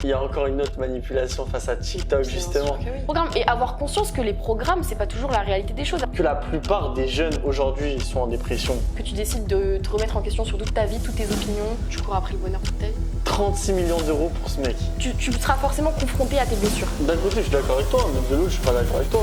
Il y a encore une autre manipulation face à TikTok, justement. Programme. Et avoir conscience que les programmes, c'est pas toujours la réalité des choses. Que la plupart des jeunes aujourd'hui sont en dépression. Que tu décides de te remettre en question sur toute ta vie, toutes tes opinions, tu cours après le bonheur toute ta vie. 36 millions d'euros pour ce mec. Tu seras forcément confronté à tes blessures. D'un côté, je suis d'accord avec toi, mais de l'autre, je suis pas d'accord avec toi.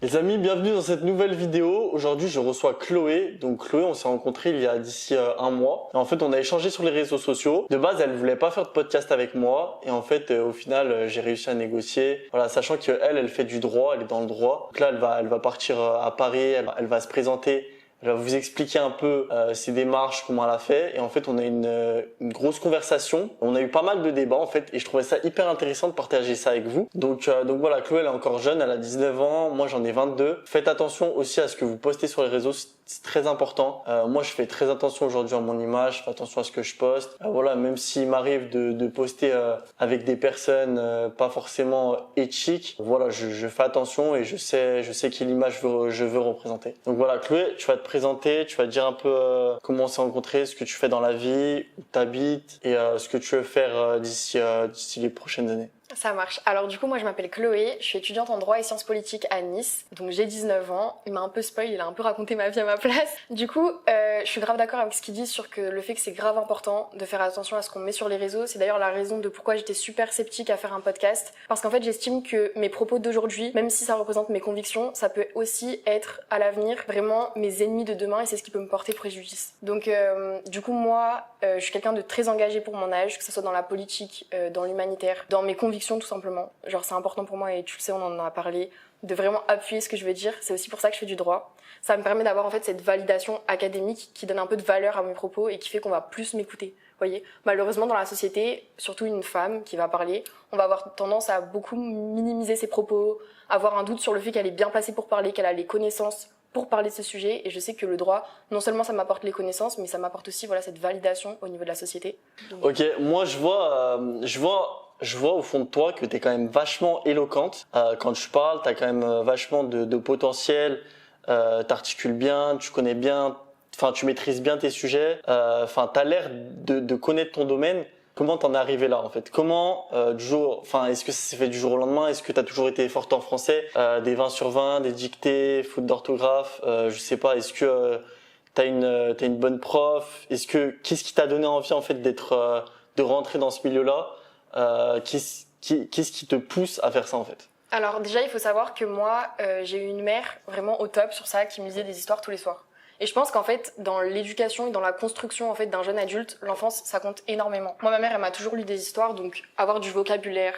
Les amis, bienvenue dans cette nouvelle vidéo. Aujourd'hui, je reçois Chloé. Donc Chloé, on s'est rencontrés il y a d'ici un mois. Et en fait, on a échangé sur les réseaux sociaux. De base, elle voulait pas faire de podcast avec moi. Et en fait, au final, j'ai réussi à négocier. Voilà, sachant qu'elle fait du droit, elle est dans le droit. Donc là, elle va partir à Paris, elle va se présenter. Elle va vous expliquer un peu ses démarches, comment elle a fait. Et en fait, on a une grosse conversation. On a eu pas mal de débats en fait. Et je trouvais ça hyper intéressant de partager ça avec vous. Donc voilà, Chloé, elle est encore jeune, elle a 19 ans. Moi, j'en ai 22. Faites attention aussi à ce que vous postez sur les réseaux. C'est très important. Moi, je fais très attention aujourd'hui à mon image. Je fais attention à ce que je poste. Voilà, même s'il m'arrive de poster avec des personnes pas forcément éthiques, voilà, je fais attention et je sais quelle image je veux représenter. Donc voilà, Chloé, tu vas te présenter, tu vas dire un peu comment on s'est rencontrés, ce que tu fais dans la vie, où tu habites et ce que tu veux faire d'ici les prochaines années. Ça marche. Alors du coup, moi je m'appelle Chloé, je suis étudiante en droit et sciences politiques à Nice. Donc j'ai 19 ans, il m'a un peu spoil, il a un peu raconté ma vie à ma place. Du coup, je suis grave d'accord avec ce qu'il dit sur que le fait que c'est grave important de faire attention à ce qu'on met sur les réseaux. C'est d'ailleurs la raison de pourquoi j'étais super sceptique à faire un podcast. Parce qu'en fait, j'estime que mes propos d'aujourd'hui, même si ça représente mes convictions, ça peut aussi être à l'avenir vraiment mes ennemis de demain et c'est ce qui peut me porter préjudice. Donc du coup, moi, je suis quelqu'un de très engagé pour mon âge, que ce soit dans la politique, dans l'humanitaire, dans mes convictions tout simplement. Genre c'est important pour moi et tu le sais, on en a parlé, de vraiment appuyer ce que je veux dire. C'est aussi pour ça que je fais du droit. Ça me permet d'avoir en fait cette validation académique qui donne un peu de valeur à mes propos et qui fait qu'on va plus m'écouter. Voyez, malheureusement dans la société, surtout une femme qui va parler, on va avoir tendance à beaucoup minimiser ses propos, avoir un doute sur le fait qu'elle est bien placée pour parler, qu'elle a les connaissances pour parler de ce sujet. Et je sais que le droit, non seulement ça m'apporte les connaissances, mais ça m'apporte aussi voilà cette validation au niveau de la société. Donc... Ok, moi je vois au fond de toi que t'es quand même vachement éloquente. Quand tu parles, t'as quand même vachement de potentiel. T'articules bien, tu connais bien, enfin tu maîtrises bien tes sujets. Enfin t'as l'air de connaître ton domaine. Comment t'en es arrivé là en fait? Comment est-ce que ça s'est fait du jour au lendemain? Est-ce que t'as toujours été forte en français? Des 20 sur 20, des dictées, fautes d'orthographe, je sais pas. Est-ce que t'as une bonne prof? Qu'est-ce qui t'a donné envie en fait de rentrer dans ce milieu-là? Qu'est-ce qui te pousse à faire ça en fait? Alors déjà, il faut savoir que moi, j'ai eu une mère vraiment au top sur ça qui me lisait des histoires tous les soirs. Et je pense qu'en fait, dans l'éducation et dans la construction en fait d'un jeune adulte, l'enfance, ça compte énormément. Moi, ma mère, elle m'a toujours lu des histoires, donc avoir du vocabulaire,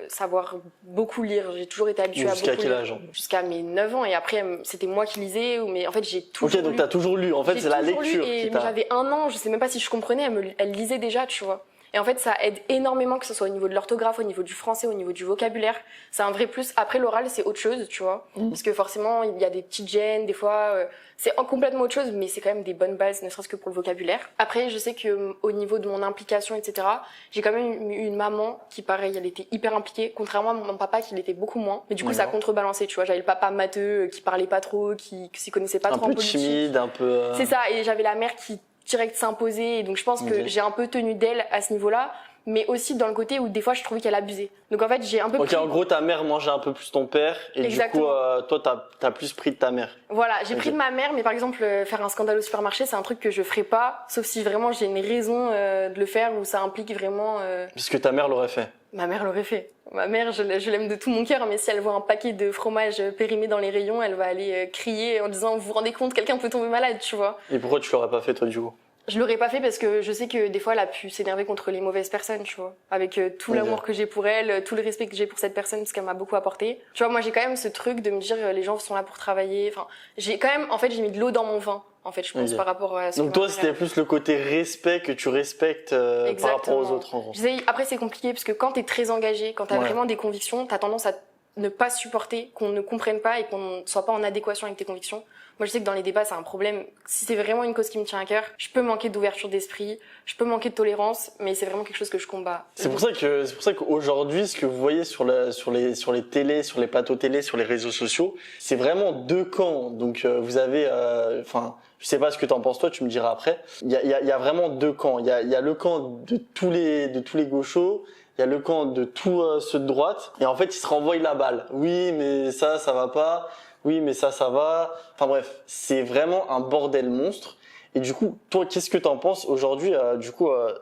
savoir beaucoup lire. J'ai toujours été habituée à beaucoup lire. Jusqu'à quel âge? Jusqu'à mes 9 ans. Et après, c'était moi qui lisais. Mais en fait, j'ai toujours lu. Ok, donc t'as toujours lu. En fait, c'est la lecture qui t'a... J'avais 1 an, je sais même pas si je comprenais, elle lisait déjà, tu vois. Et en fait, ça aide énormément, que ce soit au niveau de l'orthographe, au niveau du français, au niveau du vocabulaire. C'est un vrai plus. Après, l'oral, c'est autre chose, tu vois. Parce que forcément, il y a des petites gênes, des fois, c'est complètement autre chose, mais c'est quand même des bonnes bases, ne serait-ce que pour le vocabulaire. Après, je sais que au niveau de mon implication, etc., j'ai quand même eu une maman qui, pareil, elle était hyper impliquée, contrairement à mon papa qui l'était beaucoup moins. Mais du coup, ça contrebalancé, tu vois. J'avais le papa matheux, qui parlait pas trop, qui s'y connaissait pas trop en politique. Un peu timide, un peu... C'est ça, et j'avais la mère qui direct s'imposer, et donc je pense que j'ai un peu tenu d'elle à ce niveau-là, mais aussi dans le côté où des fois je trouvais qu'elle abusait. Donc en fait j'ai un peu pris... en gros ta mère mangeait un peu plus ton père et Exactement. Du coup toi t'as plus pris de ta mère. Voilà, j'ai pris de ma mère, mais par exemple faire un scandale au supermarché c'est un truc que je ferais pas, sauf si vraiment j'ai une raison de le faire ou ça implique vraiment... Puisque ta mère l'aurait fait. Ma mère l'aurait fait. Ma mère, je l'aime de tout mon cœur, mais si elle voit un paquet de fromage périmé dans les rayons, elle va aller crier en disant « Vous vous rendez compte, quelqu'un peut tomber malade », tu vois. Et pourquoi tu l'aurais pas fait toi du coup? Je l'aurais pas fait parce que je sais que des fois elle a pu s'énerver contre les mauvaises personnes, tu vois. Avec tout l'amour que j'ai pour elle, tout le respect que j'ai pour cette personne parce qu'elle m'a beaucoup apporté. Tu vois, moi j'ai quand même ce truc de me dire les gens sont là pour travailler. Enfin, j'ai quand même, en fait, j'ai mis de l'eau dans mon vin. En fait, je pense par rapport à ce donc toi, c'était plus le côté respect que tu respectes par rapport aux autres. En gros. Après, c'est compliqué parce que quand t'es très engagé, quand t'as vraiment des convictions, t'as tendance à ne pas supporter qu'on ne comprenne pas et qu'on ne soit pas en adéquation avec tes convictions. Moi je sais que dans les débats c'est un problème. Si c'est vraiment une cause qui me tient à cœur, je peux manquer d'ouverture d'esprit, je peux manquer de tolérance, mais c'est vraiment quelque chose que je combats. C'est pour ça qu'aujourd'hui, ce que vous voyez sur les télés, sur les plateaux télé, sur les réseaux sociaux, c'est vraiment deux camps. Donc vous avez, je sais pas ce que t'en penses toi, tu me diras après. Il y a vraiment deux camps. Il y a le camp de tous les gauchos. Il y a le camp de tous ceux de droite. Et en fait, ils se renvoient la balle. Oui, mais ça va pas. Oui, mais ça va. Enfin bref, c'est vraiment un bordel monstre. Et du coup, toi, qu'est-ce que t'en penses aujourd'hui,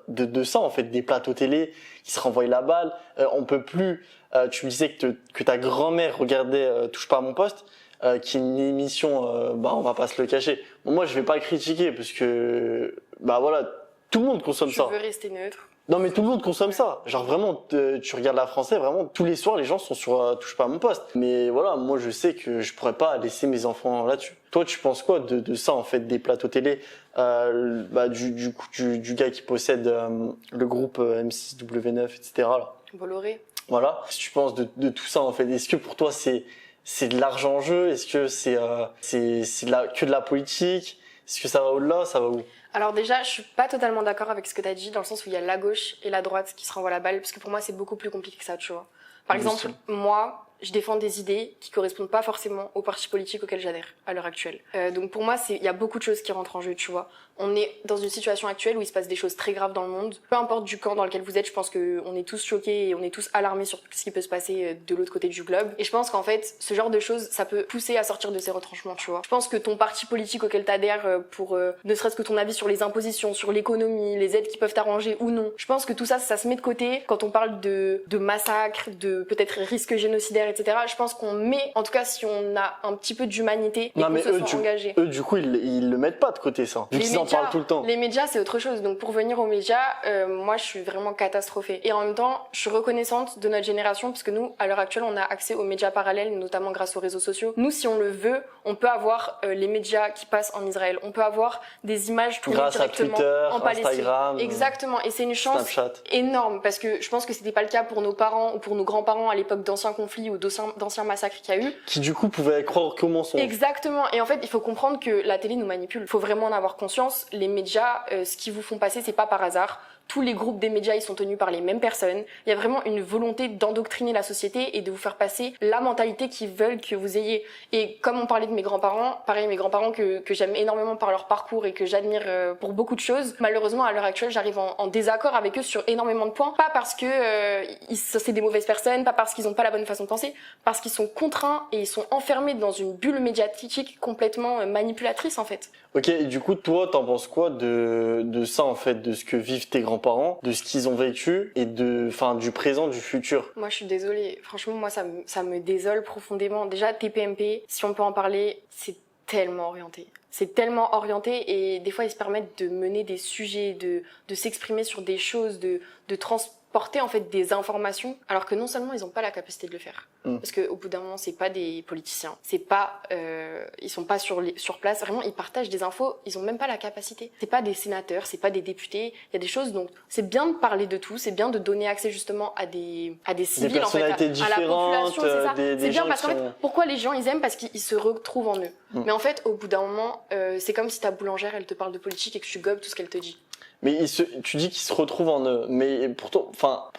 de ça, en fait, des plateaux télé qui se renvoient la balle. On peut plus. Tu me disais que ta grand-mère regardait Touche pas à mon poste, qui est une émission, on va pas se le cacher. Bon, moi, je vais pas critiquer parce que, voilà, tout le monde consomme ça. Je veux rester neutre. Non, mais tout le monde consomme ça. Genre vraiment, tu regardes la Français, vraiment tous les soirs, les gens sont sur Touche pas à mon poste. Mais voilà, moi, je sais que je pourrais pas laisser mes enfants là-dessus. Toi, tu penses quoi de ça, en fait, des plateaux télé, du gars qui possède le groupe M6W9, etc. là. Bolloré. Voilà. Qu'est-ce que tu penses de tout ça, en fait? Est-ce que pour toi, c'est de l'argent en jeu? Est-ce que c'est que de la politique? Est-ce que ça va au-delà? Ça va où? Alors déjà, je suis pas totalement d'accord avec ce que t'as dit, dans le sens où il y a la gauche et la droite qui se renvoient la balle, parce que pour moi, c'est beaucoup plus compliqué que ça, tu vois. Par exemple, moi, je défends des idées qui correspondent pas forcément au parti politique auquel j'adhère à l'heure actuelle. Donc pour moi, il y a beaucoup de choses qui rentrent en jeu, tu vois. On est dans une situation actuelle où il se passe des choses très graves dans le monde. Peu importe du camp dans lequel vous êtes, je pense qu'on est tous choqués et on est tous alarmés sur ce qui peut se passer de l'autre côté du globe. Et je pense qu'en fait, ce genre de choses, ça peut pousser à sortir de ces retranchements, tu vois. Je pense que ton parti politique auquel t'adhères pour ne serait-ce que ton avis sur les impositions, sur l'économie, les aides qui peuvent t'arranger ou non, je pense que tout ça, ça se met de côté quand on parle de massacres, de peut-être risques génocidaires, etc. Je pense qu'on met, en tout cas si on a un petit peu d'humanité et qu'on se sent engagé. Eux, du coup, ils le mettent pas de côté, ça. Vu qu'ils en parlent tout le temps. Les médias, c'est autre chose. Donc pour venir aux médias, moi je suis vraiment catastrophée. Et en même temps, je suis reconnaissante de notre génération parce que nous, à l'heure actuelle, on a accès aux médias parallèles, notamment grâce aux réseaux sociaux. Nous, si on le veut, on peut avoir les médias qui passent en Israël. On peut avoir des images tournées directement Twitter, en Palestine. Instagram, exactement. Et c'est une chance Snapchat. énorme parce que je pense que c'était pas le cas pour nos parents ou pour nos grands-parents à l'époque d'anciens conflits ou d'anciens massacres qu'il y a eu. Qui du coup pouvaient croire qu'au mensonge. Exactement. Et en fait, il faut comprendre que la télé nous manipule. Il faut vraiment en avoir conscience. Les médias, ce qu'ils vous font passer, c'est pas par hasard. Tous les groupes des médias, ils sont tenus par les mêmes personnes. Il y a vraiment une volonté d'endoctriner la société et de vous faire passer la mentalité qu'ils veulent que vous ayez. Et comme on parlait de mes grands-parents, pareil, mes grands-parents que j'aime énormément par leur parcours et que j'admire pour beaucoup de choses, malheureusement, à l'heure actuelle, j'arrive en désaccord avec eux sur énormément de points. Pas parce que c'est des mauvaises personnes, pas parce qu'ils ont pas la bonne façon de penser, parce qu'ils sont contraints et ils sont enfermés dans une bulle médiatique complètement manipulatrice, en fait. Ok, et du coup, toi, t'en penses quoi de ça, en fait, de ce que vivent tes grands-parents, de ce qu'ils ont vécu et du présent, du futur? Moi, je suis désolée. Franchement, moi, ça me désole profondément. Déjà, TPMP, si on peut en parler, c'est tellement orienté. C'est tellement orienté et des fois, ils se permettent de mener des sujets, de s'exprimer sur des choses, de transporter en fait des informations, alors que non seulement ils n'ont pas la capacité de le faire, parce qu'au bout d'un moment, c'est pas des politiciens, c'est pas, ils sont pas sur place. Vraiment, ils partagent des infos, ils ont même pas la capacité. C'est pas des sénateurs, c'est pas des députés. Il y a des choses, donc c'est bien de parler de tout, c'est bien de donner accès justement à des civils, des personnalités en fait, à la population, c'est ça. des C'est bien gens parce qui qu'en fait, sont... pourquoi les gens ils aiment, parce qu'ils se retrouvent en eux. Mais en fait, au bout d'un moment, c'est comme si ta boulangère, elle te parle de politique et que tu gobes tout ce qu'elle te dit. Mais tu dis qu'ils se retrouvent en eux, mais pour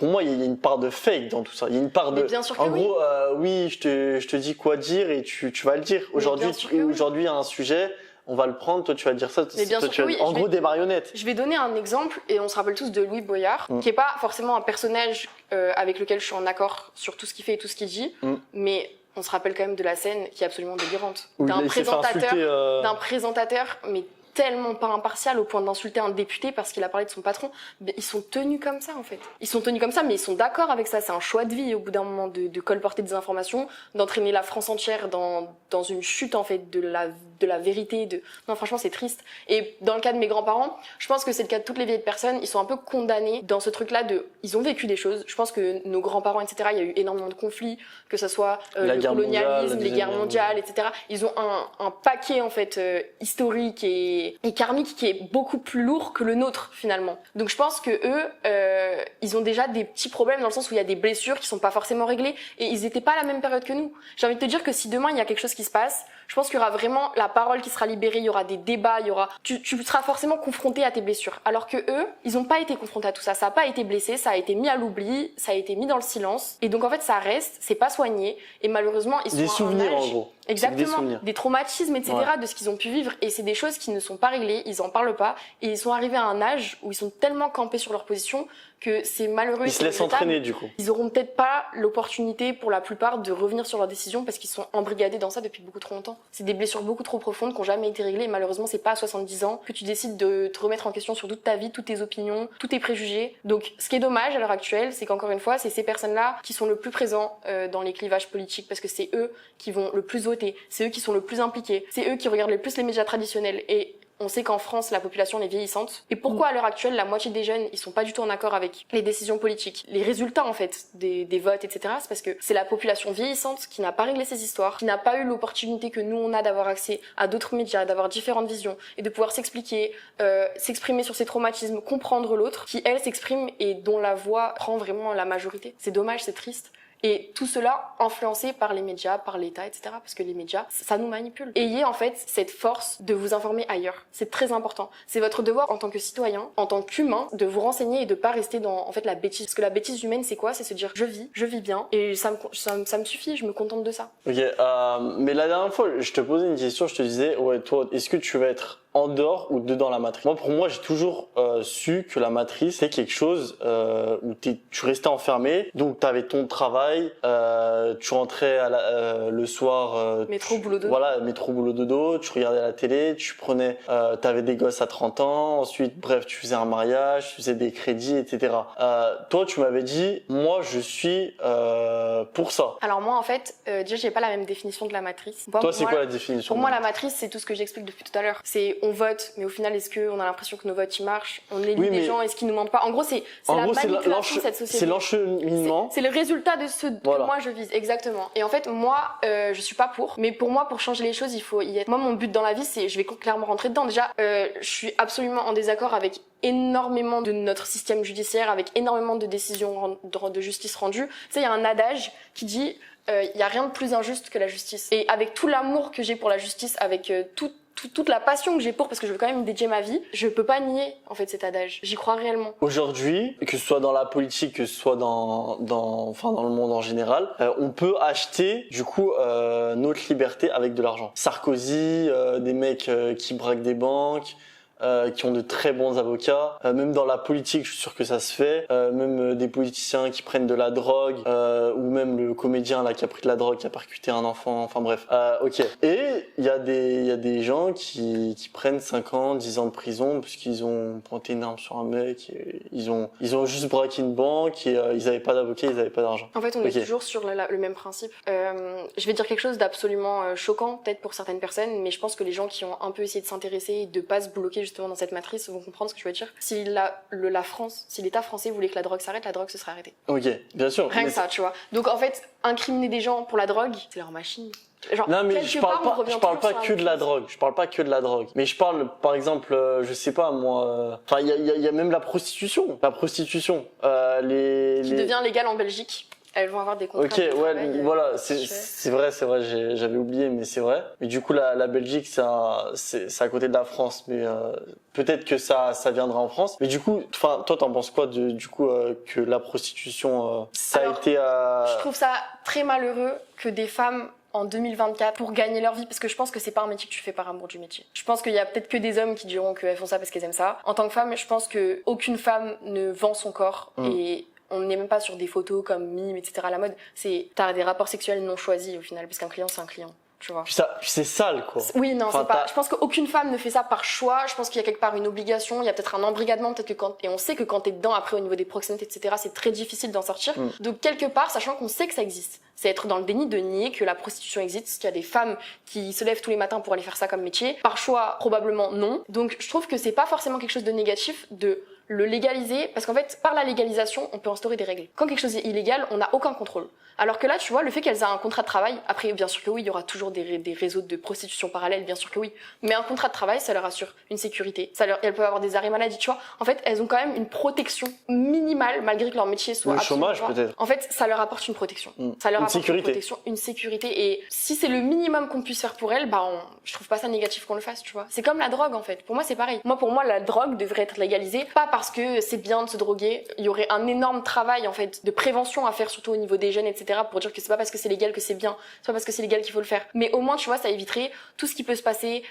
moi, il y a une part de fake dans tout ça. Il y a une part de, bien sûr que en gros, oui, je te dis quoi dire et tu vas le dire. Aujourd'hui, il y a un sujet, on va le prendre, toi tu vas dire ça. Mais bien sûr que oui. En gros, des marionnettes. Je vais donner un exemple et on se rappelle tous de Louis Boyard, qui est pas forcément un personnage avec lequel je suis en accord sur tout ce qu'il fait et tout ce qu'il dit, mais on se rappelle quand même de la scène qui est absolument délirante, d'un présentateur, mais tellement pas impartial au point d'insulter un député parce qu'il a parlé de son patron. Ils sont tenus comme ça, en fait. Ils sont tenus comme ça, mais ils sont d'accord avec ça. C'est un choix de vie, au bout d'un moment, de colporter des informations, d'entraîner la France entière dans une chute, en fait, de la vérité. Non, franchement, c'est triste. Et dans le cas de mes grands-parents, je pense que c'est le cas de toutes les vieilles personnes. Ils sont un peu condamnés dans ce truc-là ils ont vécu des choses. Je pense que nos grands-parents, etc., il y a eu énormément de conflits, que ce soit le colonialisme, les guerres mondiales, etc. Ils ont un paquet, en fait, historique et karmique qui est beaucoup plus lourd que le nôtre, finalement. Donc je pense que eux, ils ont déjà des petits problèmes dans le sens où il y a des blessures qui sont pas forcément réglées et ils étaient pas à la même période que nous. J'ai envie de te dire que si demain il y a quelque chose qui se passe, je pense qu'il y aura vraiment la parole qui sera libérée, il y aura des débats, tu seras forcément confronté à tes blessures. Alors que eux, ils n'ont pas été confrontés à tout ça. Ça n'a pas été blessé, ça a été mis à l'oubli, ça a été mis dans le silence. Et donc en fait, ça reste, c'est pas soigné. Et malheureusement, ils sont des souvenirs à un âge, en gros. exactement, des traumatismes, etc. de ce qu'ils ont pu vivre. Et c'est des choses qui ne sont pas réglées, ils en parlent pas. Et ils sont arrivés à un âge où ils sont tellement campés sur leur position que c'est malheureux. Ils se laissent entraîner du coup. Ils auront peut-être pas l'opportunité pour la plupart de revenir sur leurs décisions parce qu'ils sont embrigadés dans ça depuis beaucoup trop longtemps. C'est des blessures beaucoup trop profondes qui n'ont jamais été réglées et malheureusement c'est pas à 70 ans que tu décides de te remettre en question sur toute ta vie, toutes tes opinions, tous tes préjugés. Donc ce qui est dommage à l'heure actuelle, c'est qu'encore une fois, c'est ces personnes-là qui sont le plus présents dans les clivages politiques parce que c'est eux qui vont le plus voter, c'est eux qui sont le plus impliqués, c'est eux qui regardent le plus les médias traditionnels et on sait qu'en France, la population est vieillissante. Et pourquoi, à l'heure actuelle, la moitié des jeunes, ils sont pas du tout en accord avec les décisions politiques, les résultats, en fait, des votes, etc. C'est parce que c'est la population vieillissante qui n'a pas réglé ses histoires, qui n'a pas eu l'opportunité que nous, on a d'avoir accès à d'autres médias, d'avoir différentes visions et de pouvoir s'expliquer, s'exprimer sur ses traumatismes, comprendre l'autre, qui, elle, s'exprime et dont la voix prend vraiment la majorité. C'est dommage, c'est triste. Et tout cela influencé par les médias, par l'État, etc. Parce que les médias, ça nous manipule. Ayez en fait cette force de vous informer ailleurs. C'est très important. C'est votre devoir en tant que citoyen, en tant qu'humain, de vous renseigner et de pas rester dans en fait la bêtise. Parce que la bêtise humaine, c'est quoi? C'est se dire je vis bien et ça me suffit, je me contente de ça. Ok, mais la dernière fois, je te posais une question, je te disais, ouais, toi, est-ce que tu vas être en dehors ou dedans la matrice? Moi, pour moi, j'ai toujours su que la matrice, c'est quelque chose où tu restais enfermé, donc tu avais ton travail, tu rentrais le soir... métro, boulot, dodo. Voilà, métro, boulot, dodo, tu regardais la télé, tu prenais... t'avais des gosses à 30 ans, ensuite, bref, tu faisais un mariage, tu faisais des crédits, etc. Toi, tu m'avais dit, moi, je suis pour ça. Alors moi, en fait, déjà, j'ai pas la même définition de la matrice. Toi, c'est quoi la définition? Pour moi, la matrice, c'est tout ce que j'explique depuis tout à l'heure. C'est on vote, mais au final, est-ce qu'on a l'impression que nos votes ils marchent? On élit des gens, est-ce qu'ils nous mentent pas? En gros, c'est la manipulation de cette société. C'est l'encheminement. C'est le résultat de ce que moi je vise, exactement. Et en fait, moi, je suis pas pour. Mais pour moi, pour changer les choses, il faut y être. Moi, mon but dans la vie, c'est, je vais clairement rentrer dedans. Déjà, je suis absolument en désaccord avec énormément de notre système judiciaire, avec énormément de décisions de justice rendues. Tu sais, il y a un adage qui dit il y a rien de plus injuste que la justice. Et avec tout l'amour que j'ai pour la justice, avec toute la passion que j'ai parce que je veux quand même dédier ma vie, je peux pas nier en fait cet adage. J'y crois réellement. Aujourd'hui, que ce soit dans la politique, que ce soit dans le monde en général, on peut acheter du coup notre liberté avec de l'argent. Sarkozy, des mecs qui braquent des banques, qui ont de très bons avocats, même dans la politique je suis sûr que ça se fait, même des politiciens qui prennent de la drogue, ou même le comédien là qui a pris de la drogue, qui a percuté un enfant, enfin bref, ok. Et il y a des gens qui prennent 5 ans, 10 ans de prison parce qu'ils ont pointé une arme sur un mec, et ils ont juste braqué une banque et ils avaient pas d'avocat, ils avaient pas d'argent. En fait on est toujours sur le même principe. Je vais dire quelque chose d'absolument choquant peut-être pour certaines personnes, mais je pense que les gens qui ont un peu essayé de s'intéresser et de pas se bloquer justement dans cette matrice vont comprendre ce que je veux dire. Si la France, si l'État français voulait que la drogue s'arrête, la drogue se serait arrêtée. Ok, bien sûr. Rien que ça, tu vois. Donc en fait, incriminer des gens pour la drogue, c'est leur machine. Genre, non mais je parle pas que de la drogue. Je parle pas que de la drogue. Mais je parle par exemple, je sais pas moi. Enfin il y a même la prostitution. La prostitution. Qui devient légale en Belgique. Elles vont avoir des contrats. Ok, ouais, voilà, c'est vrai, j'avais oublié, mais c'est vrai. Mais du coup, la Belgique, c'est à côté de la France, mais peut-être que ça viendra en France. Mais du coup, enfin, toi, t'en penses quoi du coup que la prostitution, a été. Je trouve ça très malheureux que des femmes en 2024 pour gagner leur vie, parce que je pense que c'est pas un métier que tu fais par amour du métier. Je pense qu'il y a peut-être que des hommes qui diront qu'elles font ça parce qu'elles aiment ça. En tant que femme, je pense que aucune femme ne vend son corps et on n'est même pas sur des photos comme mime, etc. à la mode. T'as des rapports sexuels non choisis au final, parce qu'un client, c'est un client. Tu vois. Puis c'est sale, quoi. Oui, non, c'est pas. Je pense qu'aucune femme ne fait ça par choix. Je pense qu'il y a quelque part une obligation. Il y a peut-être un embrigadement, peut-être que et on sait que quand t'es dedans, après, au niveau des proxénétés, etc., c'est très difficile d'en sortir. Donc, quelque part, sachant qu'on sait que ça existe, c'est être dans le déni de nier que la prostitution existe, qu'il y a des femmes qui se lèvent tous les matins pour aller faire ça comme métier. Par choix, probablement non. Donc, je trouve que c'est pas forcément quelque chose de négatif de le légaliser, parce qu'en fait, par la légalisation, on peut instaurer des règles. Quand quelque chose est illégal, on n'a aucun contrôle. Alors que là, tu vois, le fait qu'elles aient un contrat de travail, après, bien sûr que oui, il y aura toujours des réseaux de prostitution parallèles, bien sûr que oui, mais un contrat de travail, ça leur assure une sécurité. Elles peuvent avoir des arrêts maladie, tu vois. En fait, elles ont quand même une protection minimale, malgré que leur métier soit Le chômage, peut-être. En fait, ça leur apporte une protection. Ça leur apporte une protection, une sécurité. Et si c'est le minimum qu'on puisse faire pour elles, je trouve pas ça négatif qu'on le fasse, tu vois. C'est comme la drogue, en fait. Pour moi, c'est pareil. Pour moi, la drogue devrait être légalisée, pas parce que c'est bien de se droguer. Il y aurait un énorme travail, en fait, de prévention à faire, surtout au niveau des jeunes, etc., pour dire que c'est pas parce que c'est légal que c'est bien, c'est pas parce que c'est légal qu'il faut le faire. Mais au moins, tu vois, ça éviterait tout ce qui peut se passer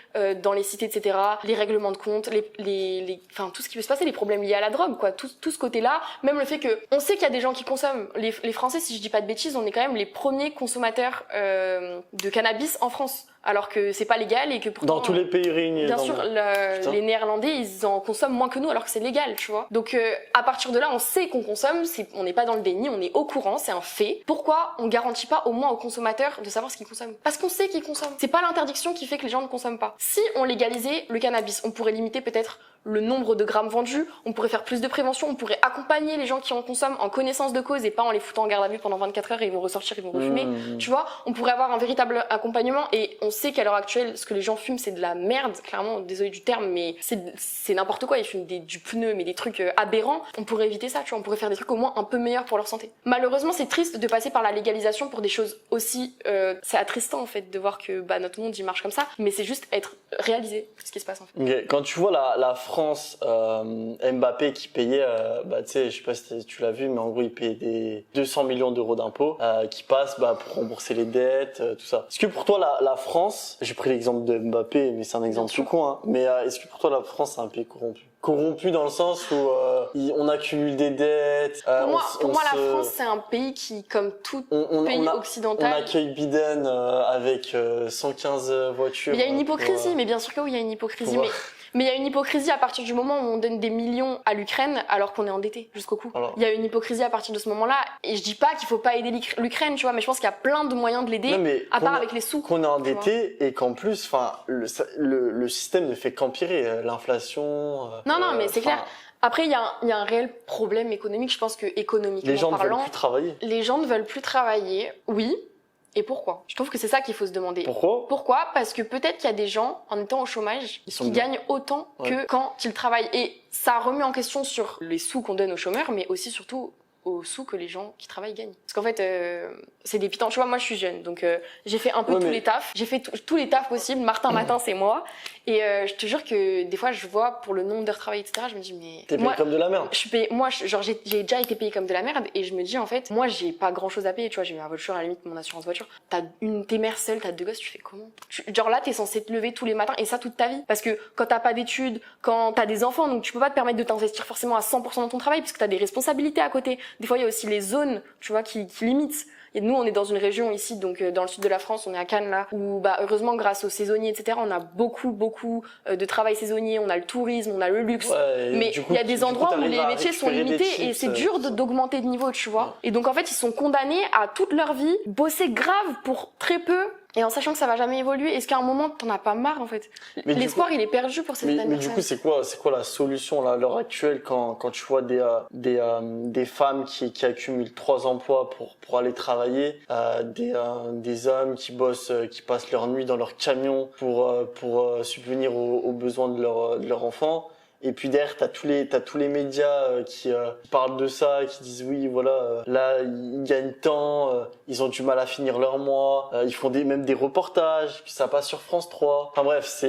dans les cités, etc., les règlements de compte, enfin, tout ce qui peut se passer, les problèmes liés à la drogue, quoi. Tout ce côté-là, même le fait que, on sait qu'il y a des gens qui consomment. Les Français, si je dis pas de bêtises, on est quand même les premiers consommateurs de cannabis en France. Alors que c'est pas légal et que pourtant... Dans tous les pays réunis. Bien sûr, les Néerlandais, ils en consomment moins que nous alors que c'est légal, tu vois. Donc à partir de là, on sait qu'on consomme, on n'est pas dans le déni, on est au courant, c'est un fait. Pourquoi on garantit pas au moins aux consommateurs de savoir ce qu'ils consomment? Parce qu'on sait qu'ils consomment. C'est pas l'interdiction qui fait que les gens ne consomment pas. Si on légalisait le cannabis, on pourrait limiter peut-être le nombre de grammes vendus, on pourrait faire plus de prévention, on pourrait accompagner les gens qui en consomment en connaissance de cause et pas en les foutant en garde à vue pendant 24 heures et ils vont ressortir, ils vont refumer. Tu vois, on pourrait avoir un véritable accompagnement et on sait qu'à l'heure actuelle, ce que les gens fument, c'est de la merde, clairement, désolé du terme, mais c'est n'importe quoi, ils fument du pneu, mais des trucs aberrants. On pourrait éviter ça, tu vois, on pourrait faire des trucs au moins un peu meilleurs pour leur santé. Malheureusement, c'est triste de passer par la légalisation pour des choses aussi, c'est attristant en fait de voir que notre monde il marche comme ça, mais c'est juste être réalisé ce qui se passe en fait. Okay. Quand tu vois la France, Mbappé qui payait, tu sais, je sais pas si tu l'as vu, mais en gros il payait des 200 millions d'euros d'impôts qui passent pour rembourser les dettes, tout ça. Est-ce que pour toi la France, j'ai pris l'exemple de Mbappé, mais c'est un exemple tout con, hein, mais est-ce que pour toi la France c'est un pays corrompu? Corrompu dans le sens où on accumule des dettes. Pour moi, la France, c'est un pays qui, comme tout pays occidental... On accueille Biden avec 115 voitures. Mais il y a une hypocrisie, mais bien sûr que oui, il y a une hypocrisie. Mais il y a une hypocrisie à partir du moment où on donne des millions à l'Ukraine alors qu'on est endetté jusqu'au cou. Il y a une hypocrisie à partir de ce moment-là. Et je dis pas qu'il faut pas aider l'Ukraine, tu vois, mais je pense qu'il y a plein de moyens de l'aider, à part avec les sous. Qu'on est endetté et qu'en plus, le système ne fait qu'empirer. L'inflation... Non, mais c'est clair. Après, il y a un réel problème économique. Je pense que économiquement les gens parlant... ne veulent plus travailler. Les gens ne veulent plus travailler, oui. Et pourquoi? Je trouve que c'est ça qu'il faut se demander. Pourquoi? Parce que peut-être qu'il y a des gens, en étant au chômage, qui gagnent autant que quand ils travaillent. Et ça remet en question sur les sous qu'on donne aux chômeurs, mais aussi surtout aux sous que les gens qui travaillent gagnent. Parce qu'en fait, c'est dépitant. Tu vois, moi je suis jeune, donc j'ai fait un peu tous les tafs. J'ai fait tous les tafs possibles. Martin Matin, c'est moi. Et je te jure que des fois, je vois pour le nombre d'heures travaillées, etc., je me dis, mais... T'es payé comme de la merde. J'ai déjà été payée comme de la merde, et je me dis, en fait, moi, j'ai pas grand chose à payer, tu vois, j'ai ma voiture, à la limite, mon assurance voiture. T'es mère seule, t'as 2 gosses, tu fais comment? Genre là, t'es censé te lever tous les matins, et ça toute ta vie. Parce que quand t'as pas d'études, quand t'as des enfants, donc tu peux pas te permettre de t'investir forcément à 100% dans ton travail, parce que t'as des responsabilités à côté. Des fois, il y a aussi les zones, tu vois, qui limitent. Et nous, on est dans une région ici, donc dans le sud de la France, on est à Cannes là, où heureusement, grâce aux saisonniers, etc., on a beaucoup de travail saisonnier, on a le tourisme, on a le luxe. Mais il y a des endroits où les métiers sont limités et c'est dur d'augmenter de niveau, tu vois. Et donc en fait, ils sont condamnés à toute leur vie bosser grave pour très peu. Et en sachant que ça va jamais évoluer, est-ce qu'à un moment t'en as pas marre en fait? L'espoir il est perdu pour certaines personnes. Mais du coup c'est quoi la solution là, à l'heure actuelle quand tu vois des femmes qui accumulent 3 emplois pour aller travailler, des hommes qui bossent, qui passent leur nuit dans leur camion pour subvenir aux besoins de leur enfant. Et puis derrière, t'as tous les médias qui parlent de ça, qui disent oui, voilà, là ils gagnent tant, ils ont du mal à finir leur mois, ils font même des reportages, ça passe sur France 3. Enfin bref,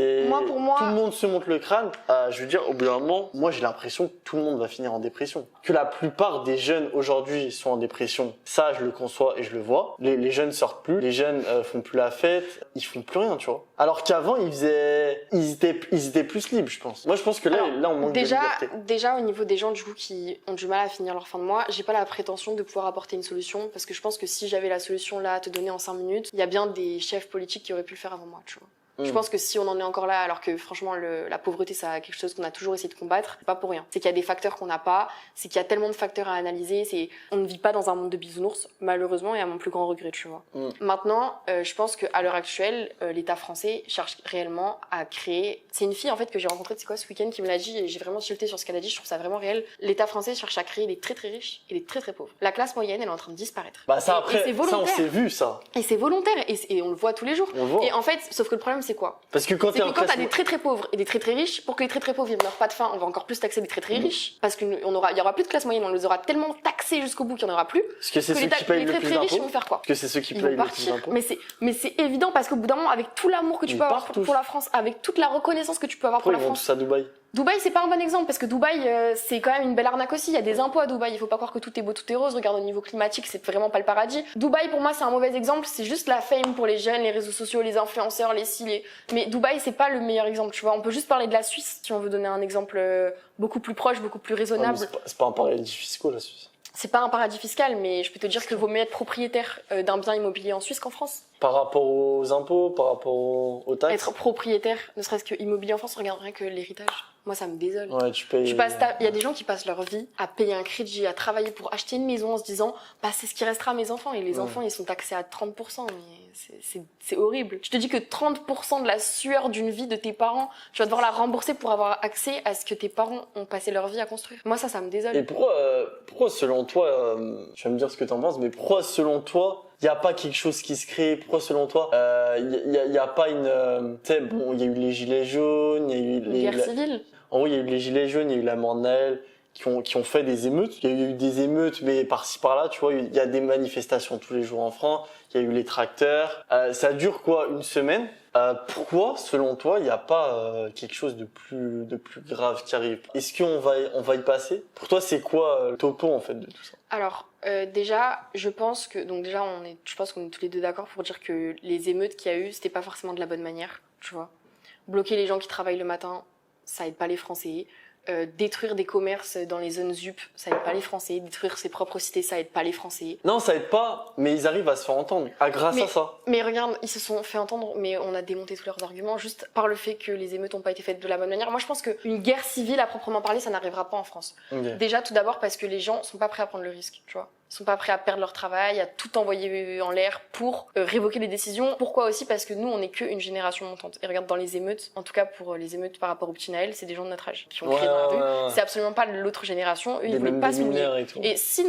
pour moi, tout le monde se monte le crâne. Je veux dire, au bout d'un moment, moi j'ai l'impression que tout le monde va finir en dépression. Que la plupart des jeunes aujourd'hui sont en dépression, ça je le conçois et je le vois. Les jeunes sortent plus, les jeunes font plus la fête, ils font plus rien, tu vois. Alors qu'avant ils étaient plus libres, je pense. Moi je pense que là on manque de liberté. Déjà au niveau des gens du coup qui ont du mal à finir leur fin de mois, j'ai pas la prétention de pouvoir apporter une solution, parce que je pense que si j'avais la solution là à te donner en 5 minutes, il y a bien des chefs politiques qui auraient pu le faire avant moi, tu vois. Je pense que si on en est encore là, alors que franchement la pauvreté c'est quelque chose qu'on a toujours essayé de combattre, c'est pas pour rien. C'est qu'il y a des facteurs qu'on n'a pas, c'est qu'il y a tellement de facteurs à analyser, on ne vit pas dans un monde de bisounours, malheureusement, et à mon plus grand regret, tu vois. Maintenant, je pense qu'à l'heure actuelle, l'État français cherche réellement à créer... C'est une fille en fait que j'ai rencontrée, c'est quoi, ce week-end qui me l'a dit, et j'ai vraiment tilté sur ce qu'elle a dit, je trouve ça vraiment réel. L'État français cherche à créer des très très riches et des très très pauvres. La classe moyenne, elle est en train de disparaître. Bah ça après, et c'est volontaire. ça on s'est vu ça. Et c'est volontaire, et on le voit tous les jours. Et en fait, sauf que le problème c'est quoi? Parce que quand t'as des très très pauvres et des très très riches, pour que les très très pauvres ils meurent pas de faim, on va encore plus taxer les très très riches, parce qu'il y aura plus de classe moyenne, on les aura tellement taxés jusqu'au bout qu'il y en aura plus. Parce que c'est ceux qui payent les très très riches ils vont faire quoi? Parce que c'est ceux qui payent le plus d'impôts. Mais c'est évident, parce qu'au bout d'un moment, avec tout l'amour que tu peux avoir pour la France, avec toute la reconnaissance que tu peux avoir pour la France. Ils vont tous à Dubaï. Dubaï, c'est pas un bon exemple, parce que Dubaï, c'est quand même une belle arnaque aussi. Il y a des impôts à Dubaï. Il faut pas croire que tout est beau, tout est rose. Regarde, au niveau climatique, c'est vraiment pas le paradis. Dubaï, pour moi, c'est un mauvais exemple. C'est juste la fame pour les jeunes, les réseaux sociaux, les influenceurs, mais Dubaï, c'est pas le meilleur exemple, tu vois. On peut juste parler de la Suisse, si on veut donner un exemple beaucoup plus proche, beaucoup plus raisonnable. C'est pas un paradis fiscal, la Suisse. C'est pas un paradis fiscal, mais je peux te dire que vaut mieux être propriétaire d'un bien immobilier en Suisse qu'en France. Par rapport aux impôts, par rapport aux taxes. Être propriétaire, ne serait-ce que immobilier en France, regarde rien que l'héritage. Moi, ça me désole. Ouais, tu payes. Il y a des gens qui passent leur vie à payer un crédit, à travailler pour acheter une maison en se disant, bah, c'est ce qui restera à mes enfants. Et les enfants, ils sont taxés à 30%. Mais c'est horrible. Je te dis que 30% de la sueur d'une vie de tes parents, tu vas devoir la rembourser pour avoir accès à ce que tes parents ont passé leur vie à construire. Moi, ça me désole. Et pourquoi selon toi, tu vas me dire ce que t'en penses, mais pourquoi selon toi, il n'y a pas quelque chose qui se crée? Pourquoi selon toi, il y a pas une... tu sais, bon, il y a eu les gilets jaunes, il y a eu les guerres civiles. En gros, il y a eu les gilets jaunes, il y a eu la mort de Naël, qui ont fait des émeutes. Il y a eu des émeutes, mais par-ci par-là, tu vois, il y a des manifestations tous les jours en France. Il y a eu les tracteurs. Ça dure quoi, une semaine? Pourquoi, selon toi, il n'y a pas quelque chose de plus grave qui arrive? Est-ce qu'on va y passer? Pour toi, c'est quoi le topo en fait de tout ça? Alors, déjà, je pense qu'on est tous les deux d'accord pour dire que les émeutes qu'il y a eu, c'était pas forcément de la bonne manière, tu vois. Bloquer les gens qui travaillent le matin, ça aide pas les Français. Détruire des commerces dans les zones ZUP, ça aide pas les Français. Détruire ses propres cités, ça aide pas les Français. Non, ça aide pas, mais ils arrivent à se faire entendre grâce à ça. Mais regarde, ils se sont fait entendre, mais on a démonté tous leurs arguments juste par le fait que les émeutes n'ont pas été faites de la bonne manière. Moi, je pense qu'une guerre civile à proprement parler, ça n'arrivera pas en France. Okay. Déjà, tout d'abord parce que les gens sont pas prêts à prendre le risque, tu vois. Ils sont pas prêts à perdre leur travail, à tout envoyer en l'air pour révoquer les décisions. Pourquoi aussi? Parce que nous, on n'est qu'une génération montante. Et regarde, dans les émeutes, en tout cas pour les émeutes par rapport au petit Naël, c'est des gens de notre âge qui ont crié dans la rue. C'est absolument pas l'autre génération. Eux, ils voulaient pas se mouiller. Et si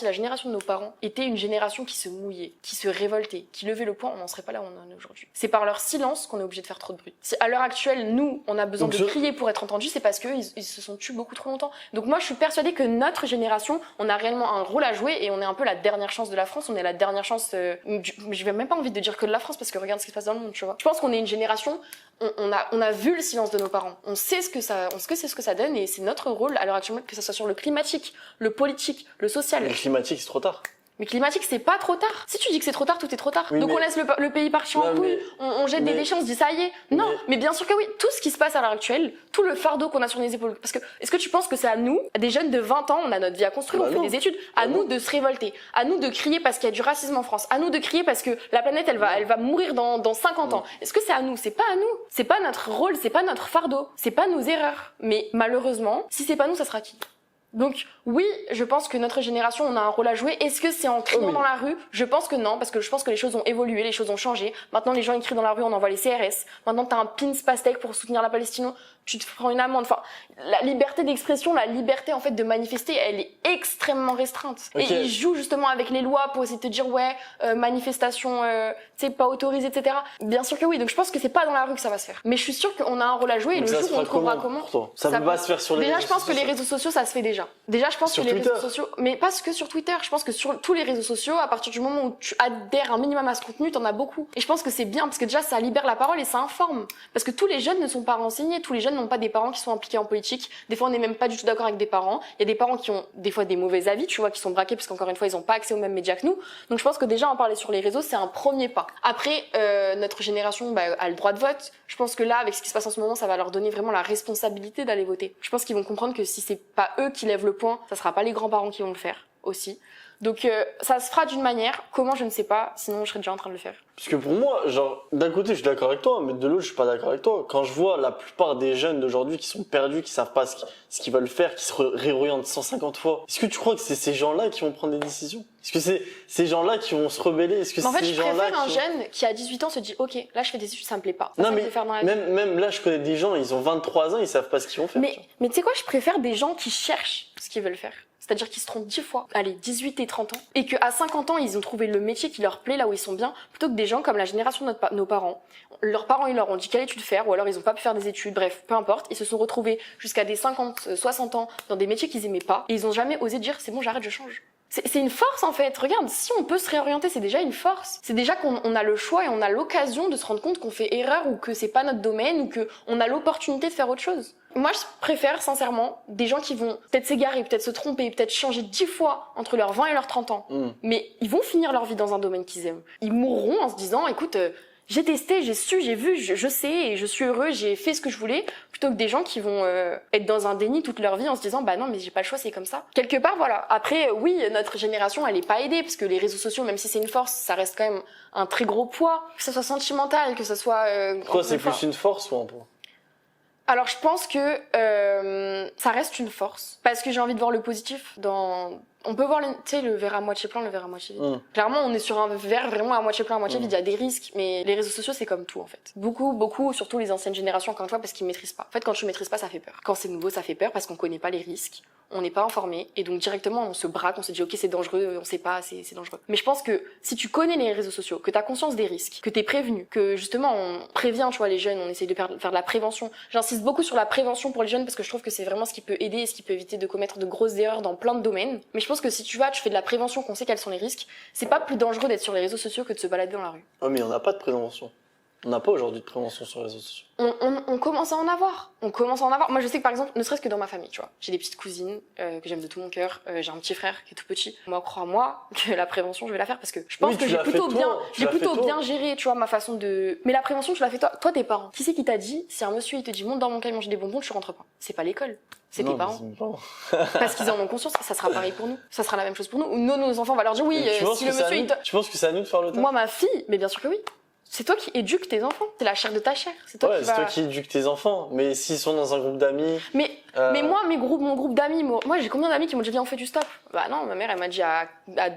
la génération de nos parents était une génération qui se mouillait, qui se révoltait, qui levait le poing, on n'en serait pas là où on en est aujourd'hui. C'est par leur silence qu'on est obligé de faire trop de bruit. Si à l'heure actuelle, nous, on a besoin de crier pour être entendus, c'est parce qu'eux, ils se sont tus beaucoup trop longtemps. Donc moi, je suis persuadée que notre génération, on a réellement un rôle à jouer et on est un peu la dernière chance de la France. On est la dernière chance. Je n'ai même pas envie de dire que de la France parce que regarde ce qui se passe dans le monde, tu vois. Je pense qu'on est une génération. On a vu le silence de nos parents. On sait ce que ça donne et c'est notre rôle à l'heure actuelle, que ce soit sur le climatique, le politique, le social. Le climatique, c'est trop tard. Mais climatique, c'est pas trop tard. Si tu dis que c'est trop tard, tout est trop tard. Oui, donc on laisse le pays partir en couille, on jette des déchets, on se dit ça y est. Non, mais bien sûr que oui. Tout ce qui se passe à l'heure actuelle, tout le fardeau qu'on a sur les épaules. Parce que, est-ce que tu penses que c'est à nous, à des jeunes de 20 ans, on a notre vie à construire, on fait des études, à nous de se révolter, à nous de crier parce qu'il y a du racisme en France, à nous de crier parce que la planète, elle va mourir dans 50 ans. Est-ce que c'est à nous? C'est pas à nous. C'est pas notre rôle, c'est pas notre fardeau, c'est pas nos erreurs. Mais malheureusement, si c'est pas nous, ça sera qui? Donc oui, je pense que notre génération, on a un rôle à jouer. Est-ce que c'est en criant dans la rue? Je pense que non, parce que je pense que les choses ont évolué, les choses ont changé. Maintenant, les gens ils crient dans la rue, on envoie les CRS. Maintenant, t'as un pins pastèque pour soutenir la Palestine, tu te prends une amende. Enfin, la liberté d'expression, la liberté en fait de manifester, elle est extrêmement restreinte. Okay. Et ils jouent justement avec les lois pour essayer de te dire manifestation, tu sais, pas autorisée, etc. Bien sûr que oui. Donc je pense que c'est pas dans la rue que ça va se faire. Mais je suis sûre qu'on a un rôle à jouer. Et le jour où on trouvera comment, ça peut pas se faire sur les réseaux sociaux. Déjà, je pense que les réseaux sociaux, ça se fait déjà. Déjà, je pense que les réseaux sociaux, mais pas que sur Twitter. Je pense que sur tous les réseaux sociaux, à partir du moment où tu adhères un minimum à ce contenu, t'en as beaucoup. Et je pense que c'est bien parce que déjà, ça libère la parole et ça informe. Parce que tous les jeunes ne sont pas renseignés, tous les jeunes n'ont pas des parents qui sont impliqués en politique. Des fois, on n'est même pas du tout d'accord avec des parents. Il y a des parents qui ont des fois des mauvais avis, tu vois, qui sont braqués parce qu'encore une fois, ils n'ont pas accès aux mêmes médias que nous. Donc, je pense que déjà en parler sur les réseaux, c'est un premier pas. Après, notre génération a le droit de vote. Je pense que là, avec ce qui se passe en ce moment, ça va leur donner vraiment la responsabilité d'aller voter. Je pense qu'ils vont comprendre que si c'est pas eux qui lèvent le poing, ça sera pas les grands-parents qui vont le faire. aussi. Donc ça se fera d'une manière, comment je ne sais pas, sinon je serais déjà en train de le faire. Parce que pour moi, genre, d'un côté, je suis d'accord avec toi, mais de l'autre, je suis pas d'accord avec toi. Quand je vois la plupart des jeunes d'aujourd'hui qui sont perdus, qui savent pas ce qu'ils veulent faire, qui se réorientent 150 fois, est-ce que tu crois que c'est ces gens-là qui vont prendre des décisions? Est-ce que c'est ces gens-là qui vont se rebeller? Est-ce que En c'est fait, ces je gens-là préfère un qui jeune qui à 18 ans se dit ok, là je fais des études, ça me plaît pas. C'est Non ça que mais je veux faire dans la vie. même là, je connais des gens, ils ont 23 ans, ils savent pas ce qu'ils vont faire. Mais tu sais quoi, je préfère des gens qui cherchent ce qu'ils veulent faire. C'est-à-dire qu'ils se trompent 10 fois, allez, 18 et 30 ans, et qu'à 50 ans, ils ont trouvé le métier qui leur plaît, là où ils sont bien, plutôt que des gens comme la génération de nos parents. Leurs parents, ils leur ont dit quelle étude faire, ou alors ils ont pas pu faire des études, bref, peu importe. Ils se sont retrouvés jusqu'à des 50, 60 ans dans des métiers qu'ils aimaient pas, et ils ont jamais osé dire c'est bon, j'arrête, je change. C'est une force en fait, regarde, si on peut se réorienter, c'est déjà une force. C'est déjà qu'on a le choix et on a l'occasion de se rendre compte qu'on fait erreur ou que c'est pas notre domaine ou qu'on a l'opportunité de faire autre chose. Moi je préfère sincèrement des gens qui vont peut-être s'égarer, peut-être se tromper, peut-être changer 10 fois entre leurs 20 et leurs 30 ans. Mais ils vont finir leur vie dans un domaine qu'ils aiment. Ils mourront en se disant écoute, j'ai testé, j'ai su, j'ai vu, je sais et je suis heureux, j'ai fait ce que je voulais, plutôt que des gens qui vont être dans un déni toute leur vie en se disant bah non mais j'ai pas le choix, c'est comme ça. Quelque part voilà. Après oui, notre génération elle est pas aidée parce que les réseaux sociaux, même si c'est une force, ça reste quand même un très gros poids, que ce soit sentimental, que ce soit Toi c'est plus une force ou un poids? Alors je pense que ça reste une force parce que j'ai envie de voir le positif dans. On peut voir le verre à moitié plein, le verre à moitié vide. Clairement, on est sur un verre vraiment à moitié plein, à moitié vide. Il y a des risques, mais les réseaux sociaux, c'est comme tout en fait. Beaucoup, surtout les anciennes générations, encore une fois, parce qu'ils maîtrisent pas. En fait, quand tu maîtrises pas, ça fait peur. Quand c'est nouveau, ça fait peur parce qu'on connaît pas les risques, on n'est pas informé, et donc directement, on se braque, on se dit ok, c'est dangereux, on sait pas, c'est dangereux. Mais je pense que si tu connais les réseaux sociaux, que t'as conscience des risques, que t'es prévenu, que justement on prévient, tu vois, les jeunes, on essaye de faire de la prévention. J'insiste beaucoup sur la prévention pour les jeunes parce que je trouve que c'est vraiment ce qui peut aider et ce qui peut éviter de commettre de grosses erreurs dans plein de domaines. Mais je pense que si tu fais de la prévention, qu'on sait quels sont les risques, c'est pas plus dangereux d'être sur les réseaux sociaux que de se balader dans la rue. Oh mais on n'a pas de prévention. On n'a pas aujourd'hui de prévention sur les réseaux sociaux. On commence à en avoir. Moi, je sais que par exemple, ne serait-ce que dans ma famille, tu vois, j'ai des petites cousines que j'aime de tout mon cœur. J'ai un petit frère qui est tout petit. Moi, crois-moi que la prévention, je vais la faire parce que je pense que j'ai plutôt bien géré, tu vois, ma façon de. Mais la prévention, tu l'as fait toi. Toi, tes parents. Qui c'est qui t'a dit si un monsieur il te dit monte dans mon camion, j'ai des bonbons, tu rentres pas. C'est pas l'école. C'est tes parents. Parce qu'ils en ont conscience. Ça sera pareil pour nous. Ça sera la même chose pour nous. Ou nos enfants, on va leur dire oui. Si le monsieur, tu penses que c'est à nous de faire le taf? Moi, ma fille, mais bien sûr que oui. C'est toi qui éduques tes enfants. C'est la chair de ta chair. C'est toi c'est toi qui éduques tes enfants. Mais s'ils sont dans un groupe d'amis. Mais moi, mon groupe d'amis, moi, j'ai combien d'amis qui m'ont dit viens on fait du stop? Bah non, ma mère elle m'a dit à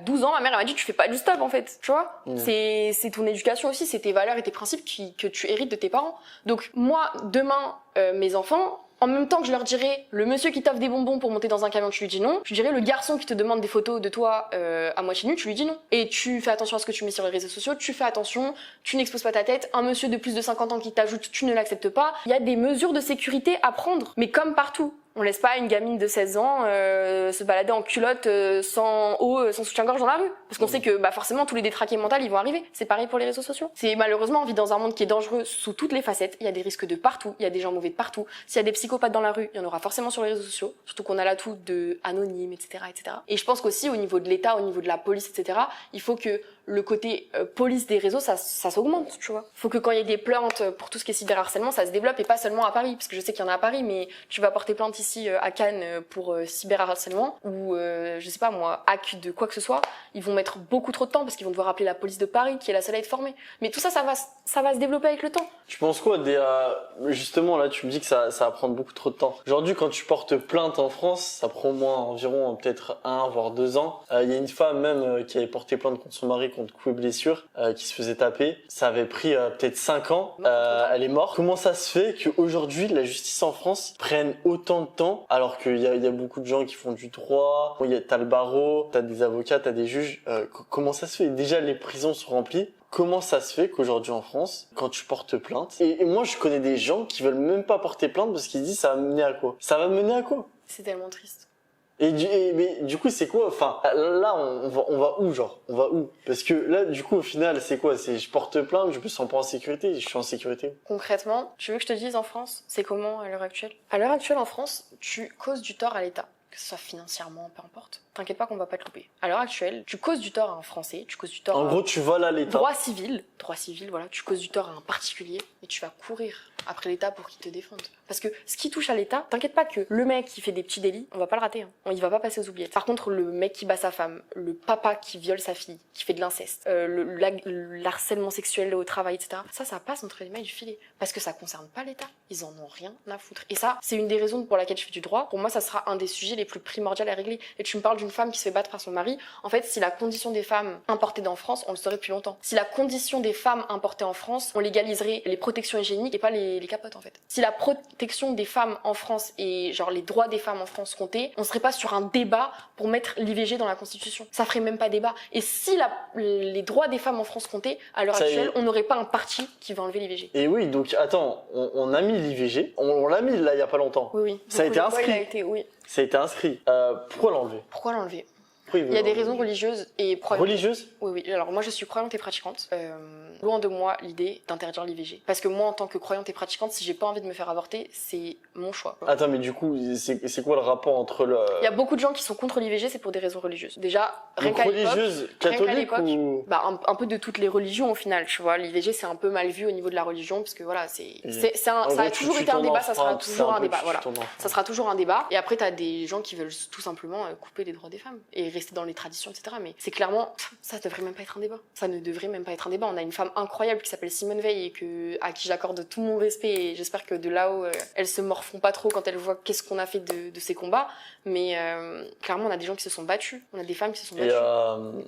12 ans, ma mère elle m'a dit tu fais pas du stop en fait, tu vois. C'est ton éducation aussi, c'est tes valeurs et tes principes que tu hérites de tes parents. Donc moi, demain, mes enfants. En même temps que je leur dirais, le monsieur qui t'offre des bonbons pour monter dans un camion, tu lui dis non. Je dirais, le garçon qui te demande des photos de toi à moitié nu, tu lui dis non. Et tu fais attention à ce que tu mets sur les réseaux sociaux, tu fais attention, tu n'exposes pas ta tête. Un monsieur de plus de 50 ans qui t'ajoute, tu ne l'acceptes pas. Il y a des mesures de sécurité à prendre, mais comme partout. On laisse pas une gamine de 16 ans se balader en culotte sans haut, sans soutien-gorge dans la rue. Parce qu'on sait que forcément tous les détraqués mentaux ils vont arriver. C'est pareil pour les réseaux sociaux. C'est malheureusement on vit dans un monde qui est dangereux sous toutes les facettes. Il y a des risques de partout, il y a des gens mauvais de partout. S'il y a des psychopathes dans la rue, il y en aura forcément sur les réseaux sociaux. Surtout qu'on a l'atout de anonymes, etc., etc. Et je pense qu'aussi au niveau de l'État, au niveau de la police, etc., il faut que le côté police des réseaux, ça s'augmente, tu vois. Faut que quand il y ait des plaintes pour tout ce qui est cyberharcèlement, ça se développe et pas seulement à Paris. Parce que je sais qu'il y en a à Paris, mais tu vas porter plainte ici à Cannes pour cyberharcèlement ou je sais pas moi, hack de quoi que ce soit, ils vont mettre beaucoup trop de temps parce qu'ils vont devoir appeler la police de Paris qui est la seule à être formée. Mais tout ça, ça va se développer avec le temps. Tu penses quoi justement là, tu me dis que ça va prendre beaucoup trop de temps. Aujourd'hui, quand tu portes plainte en France, ça prend au moins environ peut-être 1 voire 2 ans. Il y a une femme même qui avait porté plainte contre son mari contre coups et blessures, qui se faisait taper. Ça avait pris peut-être 5 ans. Elle est morte. Comment ça se fait qu'aujourd'hui la justice en France prenne autant de temps alors qu'il y a beaucoup de gens qui font du droit, t'as le barreau, t'as des avocats, t'as des juges. Comment ça se fait? Déjà les prisons sont remplies. Comment ça se fait qu'aujourd'hui en France, quand tu portes plainte, et moi je connais des gens qui veulent même pas porter plainte parce qu'ils disent ça va mener à quoi? Ça va mener à quoi? C'est tellement triste. Mais du coup c'est quoi? Enfin là on va où genre? On va où? Parce que là du coup au final c'est quoi? C'est je porte plainte, je me sens pas en sécurité, je suis en sécurité. Concrètement, tu veux que je te dise en France, c'est comment à l'heure actuelle? À l'heure actuelle en France, tu causes du tort à l'État, que ce soit financièrement, peu importe. t'inquiète pas qu'on va pas te louper. À l'heure actuelle, tu causes du tort à un Français, tu causes du tort En à gros, tu voles à l'État. droit civil, voilà, tu causes du tort à un particulier et tu vas courir après l'État pour qu'il te défende. Parce que ce qui touche à l'État, t'inquiète pas que le mec qui fait des petits délits, on va pas le rater, hein. Il va pas passer aux oubliettes. Par contre, le mec qui bat sa femme, le papa qui viole sa fille, qui fait de l'inceste, le harcèlement sexuel au travail, etc. Ça passe entre les mailles du filet. Parce que ça concerne pas l'État. Ils en ont rien à foutre. Et ça, c'est une des raisons pour laquelle je fais du droit. Pour moi, ça sera un des sujets les plus primordiaux à régler. Et tu me parles d'une femme qui se fait battre par son mari. En fait, si la condition des femmes importées en France, on le saurait depuis longtemps. Si la condition des femmes importées en France, on légaliserait les protections hygiéniques et pas les capotes, en fait. Si la protection des femmes en France et genre les droits des femmes en France comptaient, on serait pas sur un débat pour mettre l'IVG dans la Constitution. Ça ferait même pas débat. Et si les droits des femmes en France comptaient, à l'heure actuelle, on n'aurait pas un parti qui va enlever l'IVG. Et oui, donc attends, on a mis l'IVG, on l'a mis là il y a pas longtemps. Oui. Ça a été inscrit. Oui. Ça a été inscrit. Pourquoi l'enlever? Pourquoi l'enlever? Il y a des raisons religieuses et religieuses. Oui. Alors moi je suis croyante et pratiquante. Loin de moi l'idée d'interdire l'IVG. Parce que moi en tant que croyante et pratiquante, si j'ai pas envie de me faire avorter, c'est mon choix. Attends, mais du coup, c'est quoi le rapport entre le... Il y a beaucoup de gens qui sont contre l'IVG, c'est pour des raisons religieuses. Déjà, rien qu'à l'époque... Religieuse, catholique ou... Bah, un peu de toutes les religions au final, tu vois. L'IVG c'est un peu mal vu au niveau de la religion, parce que voilà, ça a toujours été un débat, ça sera toujours un débat. Voilà. Ça sera toujours un débat. Et après t'as des gens qui veulent tout simplement couper les droits des femmes et rester dans les traditions, etc. Mais c'est clairement, ça devrait même pas être un débat. Ça ne devrait même pas être un débat. On a une femme incroyable qui s'appelle Simone Veil et à qui j'accorde tout mon respect et j'espère que de là-haut, elles se morfondent pas trop quand elles voient qu'est-ce qu'on a fait de ces combats. Mais clairement, on a des gens qui se sont battus. On a des femmes qui se sont battues.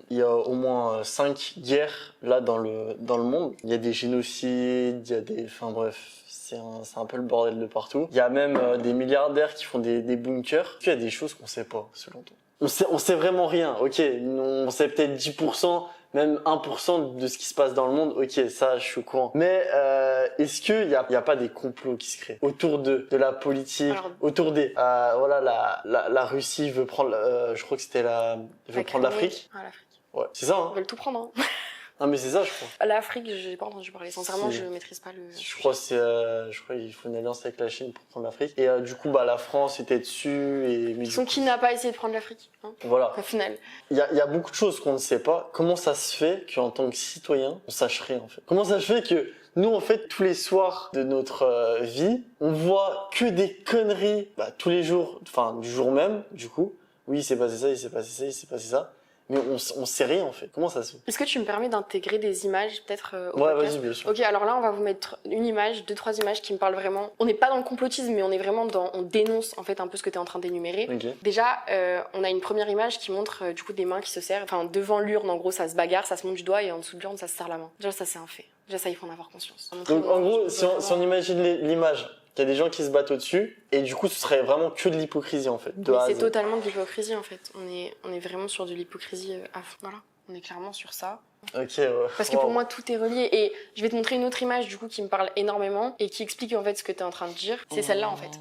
Il y a au moins 5 guerres là dans le monde. Il y a des génocides, il y a des... Enfin bref... C'est un peu le bordel de partout. Il y a même des milliardaires qui font des bunkers. Il y a des choses qu'on sait pas, selon toi. On sait vraiment rien, ok. On sait peut-être 10%, même 1% de ce qui se passe dans le monde. Ok, ça, je suis au courant. Mais est-ce qu'il y a pas des complots qui se créent autour de la politique, autour des... voilà, la Russie veut prendre... je crois que c'était veut prendre l'Afrique. Ah, l'Afrique. Ouais, c'est ça, hein. Ils veulent tout prendre, hein. Non mais c'est ça je crois. L'Afrique, j'ai pas entendu parler. Sincèrement, je maîtrise pas le... Je crois qu'il faut une alliance avec la Chine pour prendre l'Afrique. Et du coup, la France était dessus et... Qui n'a pas essayé de prendre l'Afrique, hein, voilà. au final. Il y a beaucoup de choses qu'on ne sait pas. Comment ça se fait qu'en tant que citoyen, on sache rien en fait? Comment ça se fait que nous, en fait, tous les soirs de notre vie, on voit que des conneries tous les jours, enfin du jour même, du coup. Oui, il s'est passé ça, il s'est passé ça, il s'est passé ça. Mais on sait rien en fait. Comment ça se fait? Est-ce que tu me permets d'intégrer des images peut-être au Ouais, podcast? vas-y, bien sûr. Ok, alors là, on va vous mettre une image, 2-3 images qui me parlent vraiment. On n'est pas dans le complotisme, mais on est vraiment on dénonce en fait un peu ce que tu es en train d'énumérer. Okay. Déjà, on a une première image qui montre du coup des mains qui se serrent. Enfin, devant l'urne, en gros, ça se bagarre, ça se monte du doigt et en dessous de l'urne, ça se serre la main. Déjà, ça c'est un fait. Déjà, ça, il faut en avoir conscience. Donc en gros, si on imagine l'image, il y a des gens qui se battent au-dessus, et du coup, ce serait vraiment que de l'hypocrisie en fait. C'est totalement de l'hypocrisie en fait. On est vraiment sur de l'hypocrisie à fond. Voilà, on est clairement sur ça. Ok, ouais. Parce que pour moi, tout est relié. Et je vais te montrer une autre image du coup qui me parle énormément et qui explique en fait ce que tu es en train de dire. C'est celle-là en fait.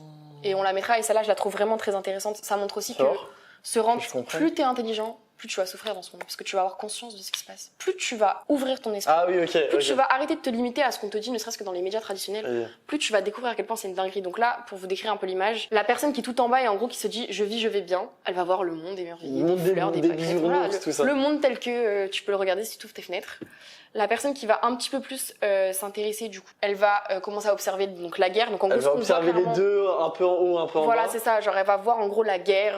Et on la mettra, et celle-là, je la trouve vraiment très intéressante. Ça montre aussi que plus t'es intelligent, plus tu vas souffrir dans ce monde, parce que tu vas avoir conscience de ce qui se passe. Plus tu vas ouvrir ton esprit, plus tu vas arrêter de te limiter à ce qu'on te dit, ne serait-ce que dans les médias traditionnels, plus tu vas découvrir à quel point c'est une dinguerie. Donc là, pour vous décrire un peu l'image, la personne qui est tout en bas et en gros qui se dit je vis, je vais bien, elle va voir le monde émerveillé, des fleurs, des pâquerettes, voilà, le monde tel que tu peux le regarder si tu ouvres tes fenêtres. La personne qui va un petit peu plus s'intéresser, du coup, elle va commencer à observer donc la guerre. Donc en gros, elle va observer les deux, un peu en haut, un peu en bas. Voilà, c'est ça. Genre, elle va voir en gros la guerre,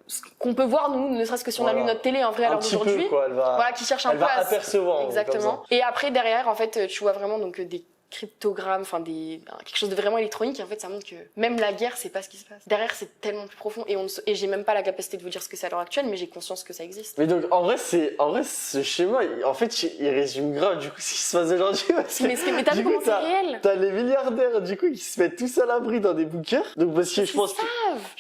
ce qu'on peut voir nous, ne serait-ce que si on allume notre télé en vrai à l'heure d'aujourd'hui. Voilà, qui cherche un peu à apercevoir. Exactement. Et après derrière, en fait, tu vois vraiment donc des cryptogrammes, enfin quelque chose de vraiment électronique, et en fait ça montre que même la guerre c'est pas ce qui se passe. Derrière c'est tellement plus profond et j'ai même pas la capacité de vous dire ce que c'est à l'heure actuelle, mais j'ai conscience que ça existe. Mais donc en vrai ce schéma en fait il résume grave du coup ce qui se passe aujourd'hui, parce que mais t'as vu comment c'est réel? T'as les milliardaires du coup qui se mettent tous à l'abri dans des bunkers, donc parce que je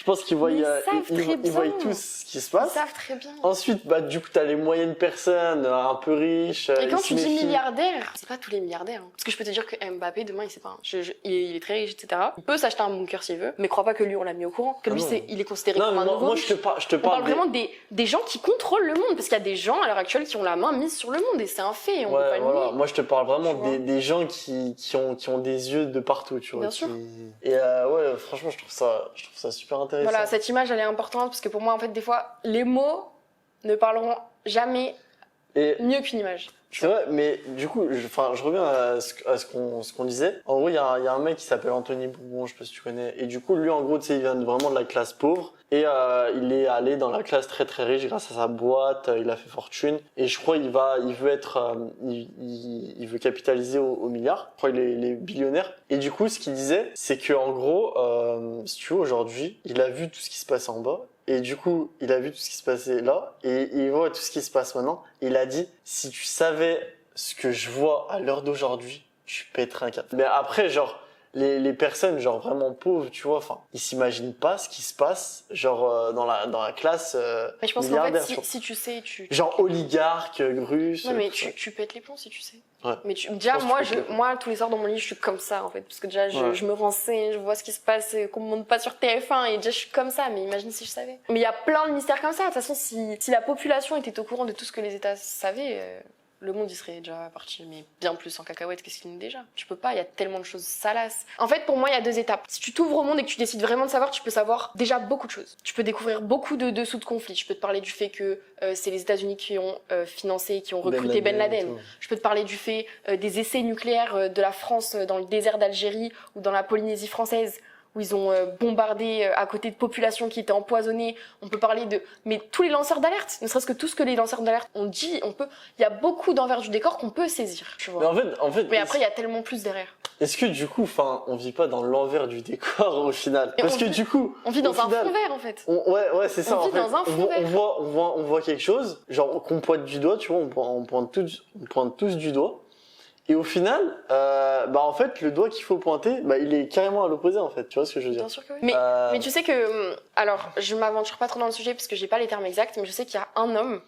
pense qu'ils voient ils voient tous ce qui se passe. Ils savent très bien. Ensuite du coup t'as les moyennes personnes un peu riches, et quand tu dis milliardaires, c'est pas tous les milliardaires, hein. Parce que je peux te dire que Mbappé, demain, il sait pas. Il est très riche, etc. Il peut s'acheter un bunker s'il veut, mais crois pas que lui, on l'a mis au courant. Que lui, il est considéré comme un nouveau. Moi, je te parle. On parle vraiment des gens qui contrôlent le monde, parce qu'il y a des gens à l'heure actuelle qui ont la main mise sur le monde, et c'est un fait. On peut pas le nier. Moi, je te parle vraiment des gens qui ont des yeux de partout, tu vois. Bien sûr. Et ouais, franchement, je trouve ça super intéressant. Voilà, cette image, elle est importante, parce que pour moi, en fait, des fois, les mots ne parleront jamais mieux qu'une image. C'est vrai, mais du coup, je reviens à ce qu'on disait. En gros, il y a un mec qui s'appelle Anthony Bourbon, je sais pas si tu connais. Et du coup, lui, en gros, tu sais, il vient vraiment de la classe pauvre. Et il est allé dans la classe très très riche grâce à sa boîte. Il a fait fortune. Et je crois il veut capitaliser au milliard. Je crois qu'il est billionnaire. Et du coup, ce qu'il disait, c'est que en gros, si tu veux, aujourd'hui, il a vu tout ce qui se passe en bas. Et du coup, il a vu tout ce qui se passait là, et il voit tout ce qui se passe maintenant. Il a dit, si tu savais ce que je vois à l'heure d'aujourd'hui, tu pèterais un câble. Mais après, genre, les personnes, genre, vraiment pauvres, tu vois, enfin, ils s'imaginent pas ce qui se passe, genre, dans la classe mais je pense qu'en fait, si tu sais, genre, oligarque, russe... Non, mais tu pètes les plombs si tu sais. Ouais. Mais déjà, moi, tous les soirs dans mon lit, je suis comme ça, en fait. Parce que déjà, je me renseigne, je vois ce qui se passe, qu'on me montre pas sur TF1, et déjà, je suis comme ça. Mais imagine si je savais. Mais il y a plein de mystères comme ça. De toute façon, si la population était au courant de tout ce que les États savaient, le monde, il serait déjà parti, mais bien plus en cacahuète qu'est-ce qu'il n'est déjà. Tu peux pas, il y a tellement de choses salaces. En fait, pour moi, il y a 2 étapes. Si tu t'ouvres au monde et que tu décides vraiment de savoir, tu peux savoir déjà beaucoup de choses. Tu peux découvrir beaucoup de dessous de conflits. Je peux te parler du fait que c'est les États-Unis qui ont financé et qui ont recruté Ben Laden. Je peux te parler du fait des essais nucléaires de la France dans le désert d'Algérie ou dans la Polynésie française, où ils ont bombardé à côté de populations qui étaient empoisonnées. On peut parler mais tous les lanceurs d'alerte, ne serait-ce que tout ce que les lanceurs d'alerte ont dit, il y a beaucoup d'envers du décor qu'on peut saisir, tu vois. Mais en fait, mais après, il y a tellement plus derrière. Est-ce que du coup, on vit pas dans l'envers du décor au final? Parce que du coup, on vit dans un fond vert en fait. Ouais, c'est ça. On vit dans un fond vert. On voit quelque chose, genre qu'on pointe du doigt, tu vois, on pointe tous du doigt. Et au final, en fait, le doigt qu'il faut pointer, il est carrément à l'opposé, en fait. Tu vois ce que je veux dire? Bien sûr que oui. Mais tu sais que, alors, je m'aventure pas trop dans le sujet parce que j'ai pas les termes exacts, mais je sais qu'il y a un homme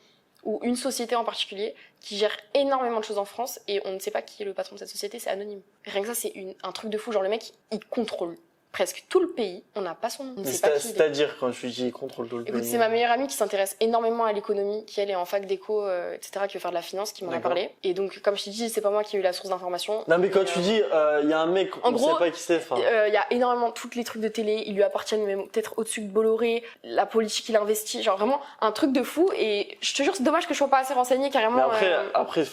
ou une société en particulier qui gère énormément de choses en France et on ne sait pas qui est le patron de cette société, c'est anonyme. Rien que ça, c'est un truc de fou. Genre, le mec, il contrôle presque tout le pays, on n'a pas son nom. C'est-à-dire quand tu dis contrôle tout le pays. Écoute, c'est ma meilleure amie qui s'intéresse énormément à l'économie, qui elle est en fac d'éco, etc., qui veut faire de la finance, qui m'en a parlé. Et donc, comme je t'ai dit, c'est pas moi qui ai eu la source d'information. Non, mais quand tu dis, il y a un mec, on sait pas qui c'est. Il y a énormément tous les trucs de télé, ils lui appartiennent même peut-être au-dessus de Bolloré, la politique il investit, genre vraiment un truc de fou. Et je te jure, c'est dommage que je sois pas assez renseignée carrément. Mais après,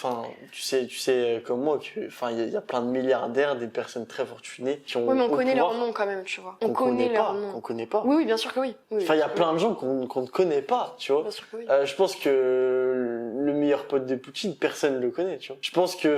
tu sais comme moi que, il y a plein de milliardaires, des personnes très fortunées qui ont. Oui, mais on connaît leur nom quand même, tu vois. On connaît leur nom. On connaît pas. Oui, bien sûr que oui. Il y a plein de gens qu'on ne connaît pas, tu vois. Bien sûr que oui. Je pense que le meilleur pote de Poutine, personne ne le connaît, tu vois. Je pense que,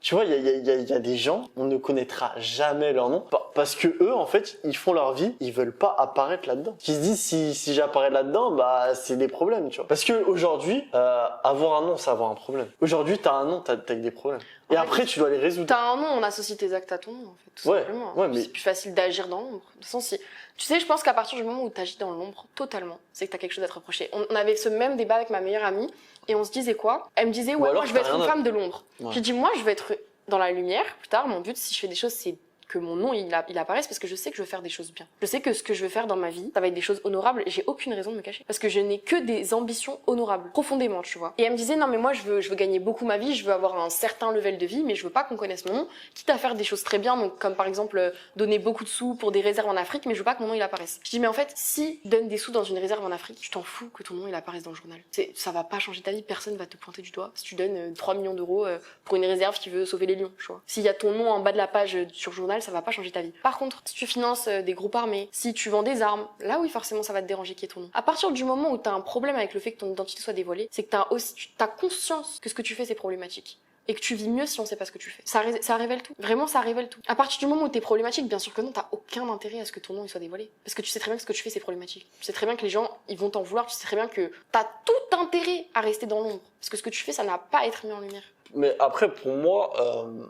tu vois, il y a des gens, on ne connaîtra jamais leur nom, parce que eux, en fait, ils font leur vie, ils veulent pas apparaître là-dedans. Ils se disent, si j'apparais là-dedans, c'est des problèmes, tu vois. Parce que aujourd'hui, avoir un nom, c'est avoir un problème. Aujourd'hui, t'as un nom, t'as des problèmes. Et après, tu dois les résoudre. T'as un nom, on associe tes actes à ton nom, en fait, tout simplement. Ouais, mais... C'est plus facile d'agir dans l'ombre. De toute façon, tu sais, je pense qu'à partir du moment où t'agis dans l'ombre, totalement, c'est que t'as quelque chose à te reprocher. On avait ce même débat avec ma meilleure amie, et on se disait quoi? Elle me disait, ouais, moi, je vais être une femme de l'ombre. Ouais. J'ai dit, moi, je vais être dans la lumière, plus tard. Mon but, si je fais des choses, c'est que mon nom il apparaisse parce que je sais que je veux faire des choses bien. Je sais que ce que je veux faire dans ma vie, ça va être des choses honorables et j'ai aucune raison de me cacher. Parce que je n'ai que des ambitions honorables, profondément, tu vois. Et elle me disait, non mais moi je veux gagner beaucoup ma vie, je veux avoir un certain level de vie, mais je veux pas qu'on connaisse mon nom, quitte à faire des choses très bien, donc comme par exemple donner beaucoup de sous pour des réserves en Afrique, mais je veux pas que mon nom il apparaisse. Je dis mais en fait, si tu donnes des sous dans une réserve en Afrique, tu t'en fous que ton nom il apparaisse dans le journal. Ça va pas changer ta vie, personne va te pointer du doigt si tu donnes 3 millions d'euros pour une réserve qui veut sauver les lions, tu vois. S'il y a ton nom en bas de la page sur le journal, ça va pas changer ta vie. Par contre, si tu finances des groupes armés, si tu vends des armes, là oui forcément ça va te déranger qu'il y ait ton nom. À partir du moment où t'as un problème avec le fait que ton identité soit dévoilée, c'est que t'as conscience que ce que tu fais c'est problématique. Et que tu vis mieux si on sait pas ce que tu fais. Ça révèle tout. Vraiment, ça révèle tout. À partir du moment où t'es problématique, bien sûr que non, t'as aucun intérêt à ce que ton nom il soit dévoilé. Parce que tu sais très bien que ce que tu fais c'est problématique. Tu sais très bien que les gens ils vont t'en vouloir. Tu sais très bien que t'as tout intérêt à rester dans l'ombre. Parce que ce que tu fais ça n'a pas à être mis en lumière. Mais après, pour moi,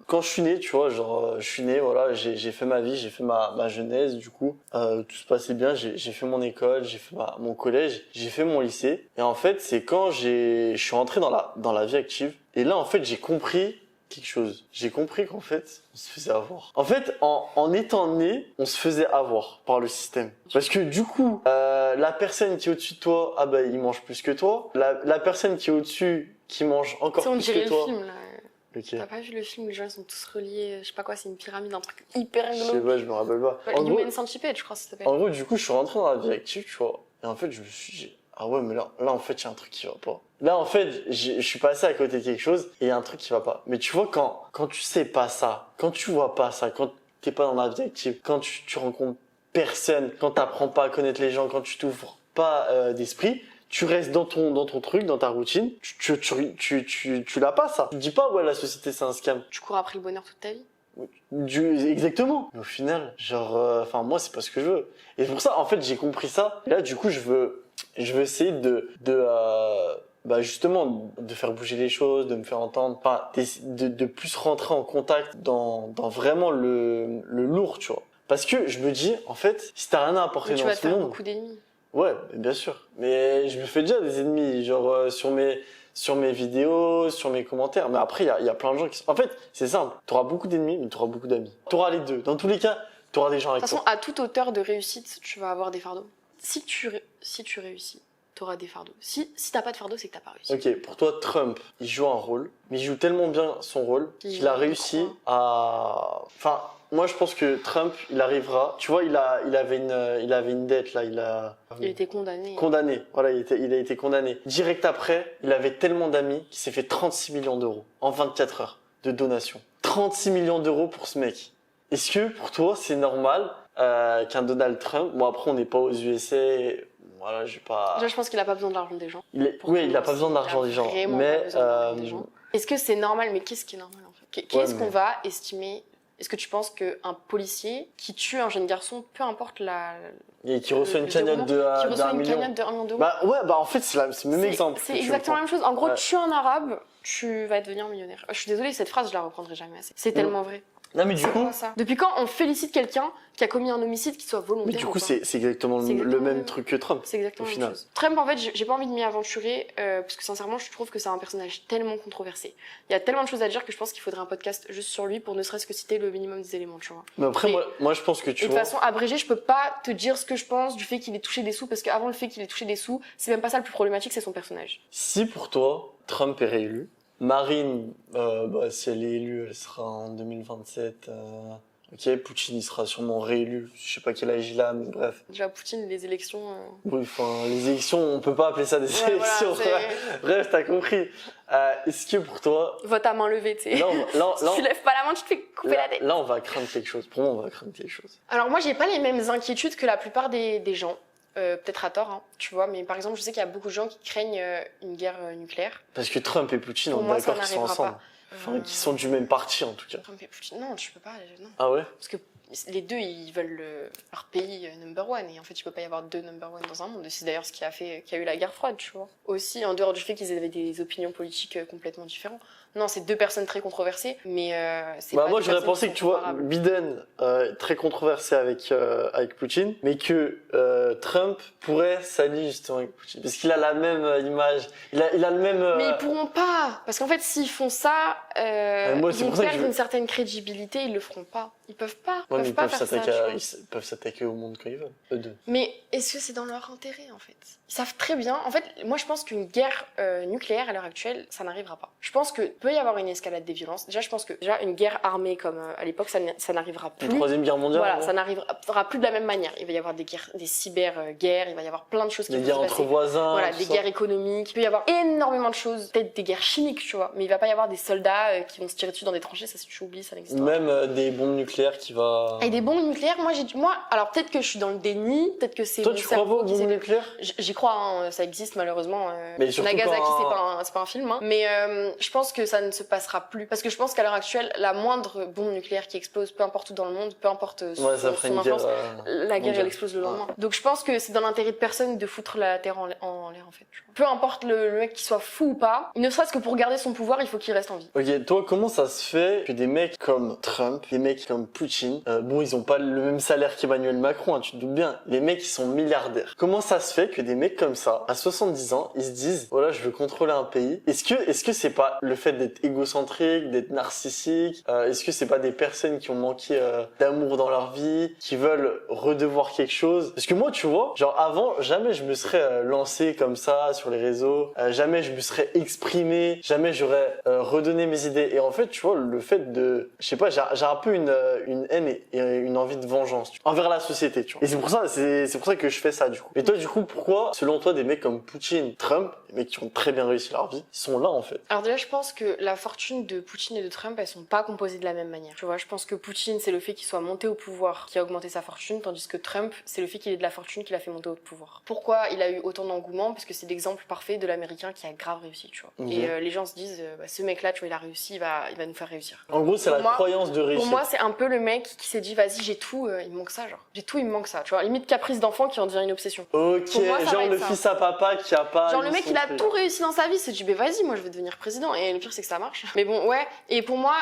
quand je suis né, tu vois, je suis né, voilà, j'ai fait ma vie, j'ai fait ma jeunesse, du coup, tout se passait bien, j'ai fait mon école, j'ai fait mon collège, j'ai fait mon lycée. Et en fait, c'est quand je suis rentré dans la vie active. Et là, en fait, j'ai compris quelque chose. J'ai compris qu'en fait, on se faisait avoir. En fait, en étant né, on se faisait avoir par le système. Parce que du coup, la personne qui est au-dessus de toi, ah bah il mange plus que toi. La personne qui est au-dessus, qui mange encore on plus dirait que toi. le film là. Okay. T'as pas vu le film où les gens ils sont tous reliés, je sais pas quoi, c'est une pyramide, un truc hyper Je sais glauque. pas, je me rappelle pas. Human Centipede, je crois que ça s'appelle. En gros, du coup, je suis rentré dans la vie active, tu vois. Et en fait, je me suis dit, ah ouais, mais là en fait, il y a un truc qui va pas. Là, en fait, je suis passé à côté de quelque chose et il y a un truc qui va pas. Mais tu vois, quand tu sais pas ça, quand tu vois pas ça, quand t'es pas dans la vie active, quand tu rencontres personne, quand t'apprends pas à connaître les gens, quand tu t'ouvres pas d'esprit, tu restes dans ton truc, dans ta routine, tu l'as pas ça. Tu te dis pas, ouais, la société c'est un scam. Tu cours après le bonheur toute ta vie. Exactement. Mais au final, genre, moi c'est pas ce que je veux. Et pour ça, en fait, j'ai compris ça. Et là, du coup, je veux essayer justement, de faire bouger les choses, de me faire entendre, enfin, de plus rentrer en contact dans vraiment le lourd, tu vois. Parce que je me dis, en fait, si t'as rien à apporter dans ce monde. Tu vas te faire beaucoup d'ennemis. Ouais, bien sûr. Mais je me fais déjà des ennemis, genre sur mes vidéos, sur mes commentaires. Mais après, il y a plein de gens qui sont... En fait, c'est simple. T'auras beaucoup d'ennemis, mais t'auras beaucoup d'amis. T'auras les deux. Dans tous les cas, t'auras des gens avec toi. De toute façon, à toute hauteur de réussite, tu vas avoir des fardeaux. Si tu réussis, t'auras des fardeaux. Si t'as pas de fardeau, c'est que t'as pas réussi. Ok, pour toi, Trump, il joue un rôle, mais il joue tellement bien son rôle qu'il a réussi à... Enfin, moi, je pense que Trump, il arrivera... Tu vois, il avait une dette, là, il a été condamné. Condamné, voilà, il a été condamné. Direct après, il avait tellement d'amis qu'il s'est fait 36 millions d'euros en 24 heures de donations. 36 millions d'euros pour ce mec. Est-ce que pour toi, c'est normal qu'un Donald Trump... Bon, après, on n'est pas aux USA... Voilà, j'ai pas... Déjà, je pense qu'il a pas besoin de l'argent des gens. Oui, il a pas besoin de l'argent des gens. Mais est-ce que c'est normal? Mais qu'est-ce qui est normal en fait? Qu'est-ce qu'on va estimer? Est-ce que tu penses qu'un policier qui tue un jeune garçon, peu importe et qui reçoit une cagnotte de 1 million d'euros? Bah ouais, bah en fait, c'est le même exemple. C'est exactement la même chose. En gros, tue un arabe, tu vas devenir millionnaire. Je suis désolée, cette phrase, je la reprendrai jamais assez. C'est tellement vrai. Non, mais du coup... Depuis quand on félicite quelqu'un qui a commis un homicide qui soit volontaire? Mais du coup, c'est exactement le même truc que Trump. C'est exactement la même chose. Trump, en fait, j'ai pas envie de m'y aventurer parce que sincèrement, je trouve que c'est un personnage tellement controversé. Il y a tellement de choses à dire que je pense qu'il faudrait un podcast juste sur lui pour ne serait-ce que citer le minimum des éléments, tu vois. Mais après, moi, je pense que tu vois... De toute façon, abrégé, je peux pas te dire ce que je pense du fait qu'il ait touché des sous parce qu'avant le fait qu'il ait touché des sous, c'est même pas ça le plus problématique, c'est son personnage. Si pour toi, Trump est réélu, Marine, si elle est élue, elle sera en 2027. Ok, Poutine, il sera sûrement réélu. Je sais pas quel âge il a, mais bref. Déjà, Poutine, les élections... Oui, enfin, les élections, on peut pas appeler ça des élections. Voilà, bref, t'as compris. Est-ce que pour toi... Vote à main levée, tu sais. Si tu lèves pas la main, tu te fais couper la tête. Là, on va craindre quelque chose. Pour moi, on va craindre quelque chose. Alors moi, j'ai pas les mêmes inquiétudes que la plupart des gens. Peut-être à tort, hein, tu vois, mais par exemple, je sais qu'il y a beaucoup de gens qui craignent une guerre nucléaire. Parce que Trump et Poutine, on est d'accord qu'ils sont ensemble. Enfin, qu'ils sont du même parti, en tout cas. Trump et Poutine, non, tu peux pas, non. Ah ouais? Parce que les deux, ils veulent leur pays number one, et en fait, il peut pas y avoir deux number one dans un monde. C'est d'ailleurs ce qui a fait qu'il y a eu la guerre froide, tu vois. Aussi, en dehors du fait qu'ils avaient des opinions politiques complètement différentes. Non, c'est deux personnes très controversées, mais c'est pas moi, j'aurais pensé que, tu vois, Biden, très controversé avec Poutine, mais que Trump pourrait s'allier justement avec Poutine. Parce qu'il a la même image, il a le même... Mais ils pourront pas! Parce qu'en fait, s'ils font ça, ils vont perdre une certaine crédibilité, ils le feront pas. Ils peuvent pas. Ouais, ils peuvent s'attaquer au monde quand ils veulent, eux deux. Mais est-ce que c'est dans leur intérêt, en fait? Ils savent très bien. En fait, moi, je pense qu'une guerre nucléaire, à l'heure actuelle, ça n'arrivera pas. Je pense que peut y avoir une escalade des violences. Déjà, je pense que une guerre armée comme à l'époque, ça n'arrivera plus. Une troisième guerre mondiale? Voilà, ça n'arrivera plus de la même manière. Il va y avoir des guerres, des cyber-guerres, il va y avoir plein de choses qui vont se passer. Des guerres entre voisins. Voilà, des guerres économiques. Il peut y avoir énormément de choses. Peut-être des guerres chimiques, tu vois. Mais il va pas y avoir des soldats qui vont se tirer dessus dans des tranchées. Ça, si tu oublies, ça n'existe pas. Même des bombes nucléaires qui va... Et des bombes nucléaires, alors peut-être que je suis dans le déni, peut-être que c'est... Toi, tu crois pas aux bombes nucléaires? J'y crois, hein, ça existe malheureusement. Mais surtout Nagasaki, c'est pas un film, hein. Mais je pense que ça ne se passera plus. Parce que je pense qu'à l'heure actuelle, la moindre bombe nucléaire qui explose, peu importe où dans le monde, peu importe son influence, la guerre, elle explose le lendemain. Donc je pense que c'est dans l'intérêt de personne de foutre la Terre en l'air, en fait. Peu importe le mec qui soit fou ou pas, ne serait-ce que pour garder son pouvoir, il faut qu'il reste en vie. Ok, toi, comment ça se fait que des mecs comme Trump, des mecs comme Poutine, bon, ils ont pas le même salaire qu'Emmanuel Macron, hein, tu te doutes bien, les mecs, ils sont milliardaires. Comment ça se fait que des mecs comme ça, à 70 ans, ils se disent, voilà, je veux contrôler un pays. Est-ce que c'est pas le fait d'être égocentrique, d'être narcissique, est-ce que c'est pas des personnes qui ont manqué d'amour dans leur vie, qui veulent redevoir quelque chose? Parce que moi, tu vois, genre avant, jamais je me serais lancé comme ça sur les réseaux, jamais je me serais exprimé, jamais j'aurais redonné mes idées. Et en fait, tu vois, le fait de, je sais pas, j'ai un peu une haine et une envie de vengeance, tu vois, envers la société, tu vois. Et c'est pour ça que je fais ça, du coup. Et toi, du coup, pourquoi, selon toi, des mecs comme Poutine, Trump, des mecs qui ont très bien réussi leur vie, ils sont là, en fait? Alors déjà, je pense que la fortune de Poutine et de Trump, elles sont pas composées de la même manière. Tu vois, je pense que Poutine, c'est le fait qu'il soit monté au pouvoir qui a augmenté sa fortune, tandis que Trump, c'est le fait qu'il ait de la fortune qui l'a fait monter au pouvoir. Pourquoi il a eu autant d'engouement? Parce que c'est l'exemple parfait de l'américain qui a grave réussi, tu vois. Mhm. Et les gens se disent, bah, ce mec-là, tu vois, il a réussi, il va nous faire réussir. En gros, c'est Pour la moi- croyance de réussite. Pour moi, c'est un peu le mec qui s'est dit, vas-y, j'ai tout, il me manque ça, genre. J'ai tout, il me manque ça, tu vois. Limite caprice d'enfant qui en devient une obsession. Ok, Pour moi, ça va genre être le ça. fils à papa qui a pas. Genre eu le mec son il a truc. tout réussi dans sa vie, il s'est dit bah vas-y moi je vais devenir président et le pire c'est que ça marche. Mais bon ouais, et pour moi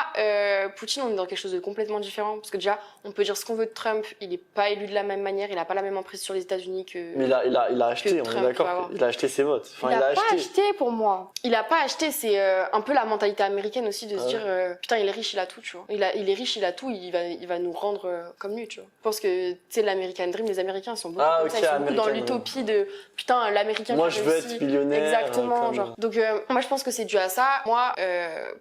Poutine on est dans quelque chose de complètement différent parce que déjà on peut dire ce qu'on veut de Trump, il est pas élu de la même manière, il a pas la même emprise sur les États-Unis que... Mais il a acheté, que on Trump est d'accord. va avoir. Il a acheté ses votes. Enfin, il a pas acheté. acheté pour moi. Il a pas acheté, c'est un peu la mentalité américaine aussi de se Ah ouais. dire putain il est riche, il a tout, tu vois. Il est riche, il a tout, il va nous rendre comme lui, tu vois. Je pense que tu sais l'American Dream, les Américains ils sont beaucoup comme Ok, ça, ils sont beaucoup dans American Dream. l'utopie de putain l'Américain Moi, qui je a veux réussi. être millionnaire. Exactement, comme- genre. Donc moi je pense que c'est dû à ça. Moi,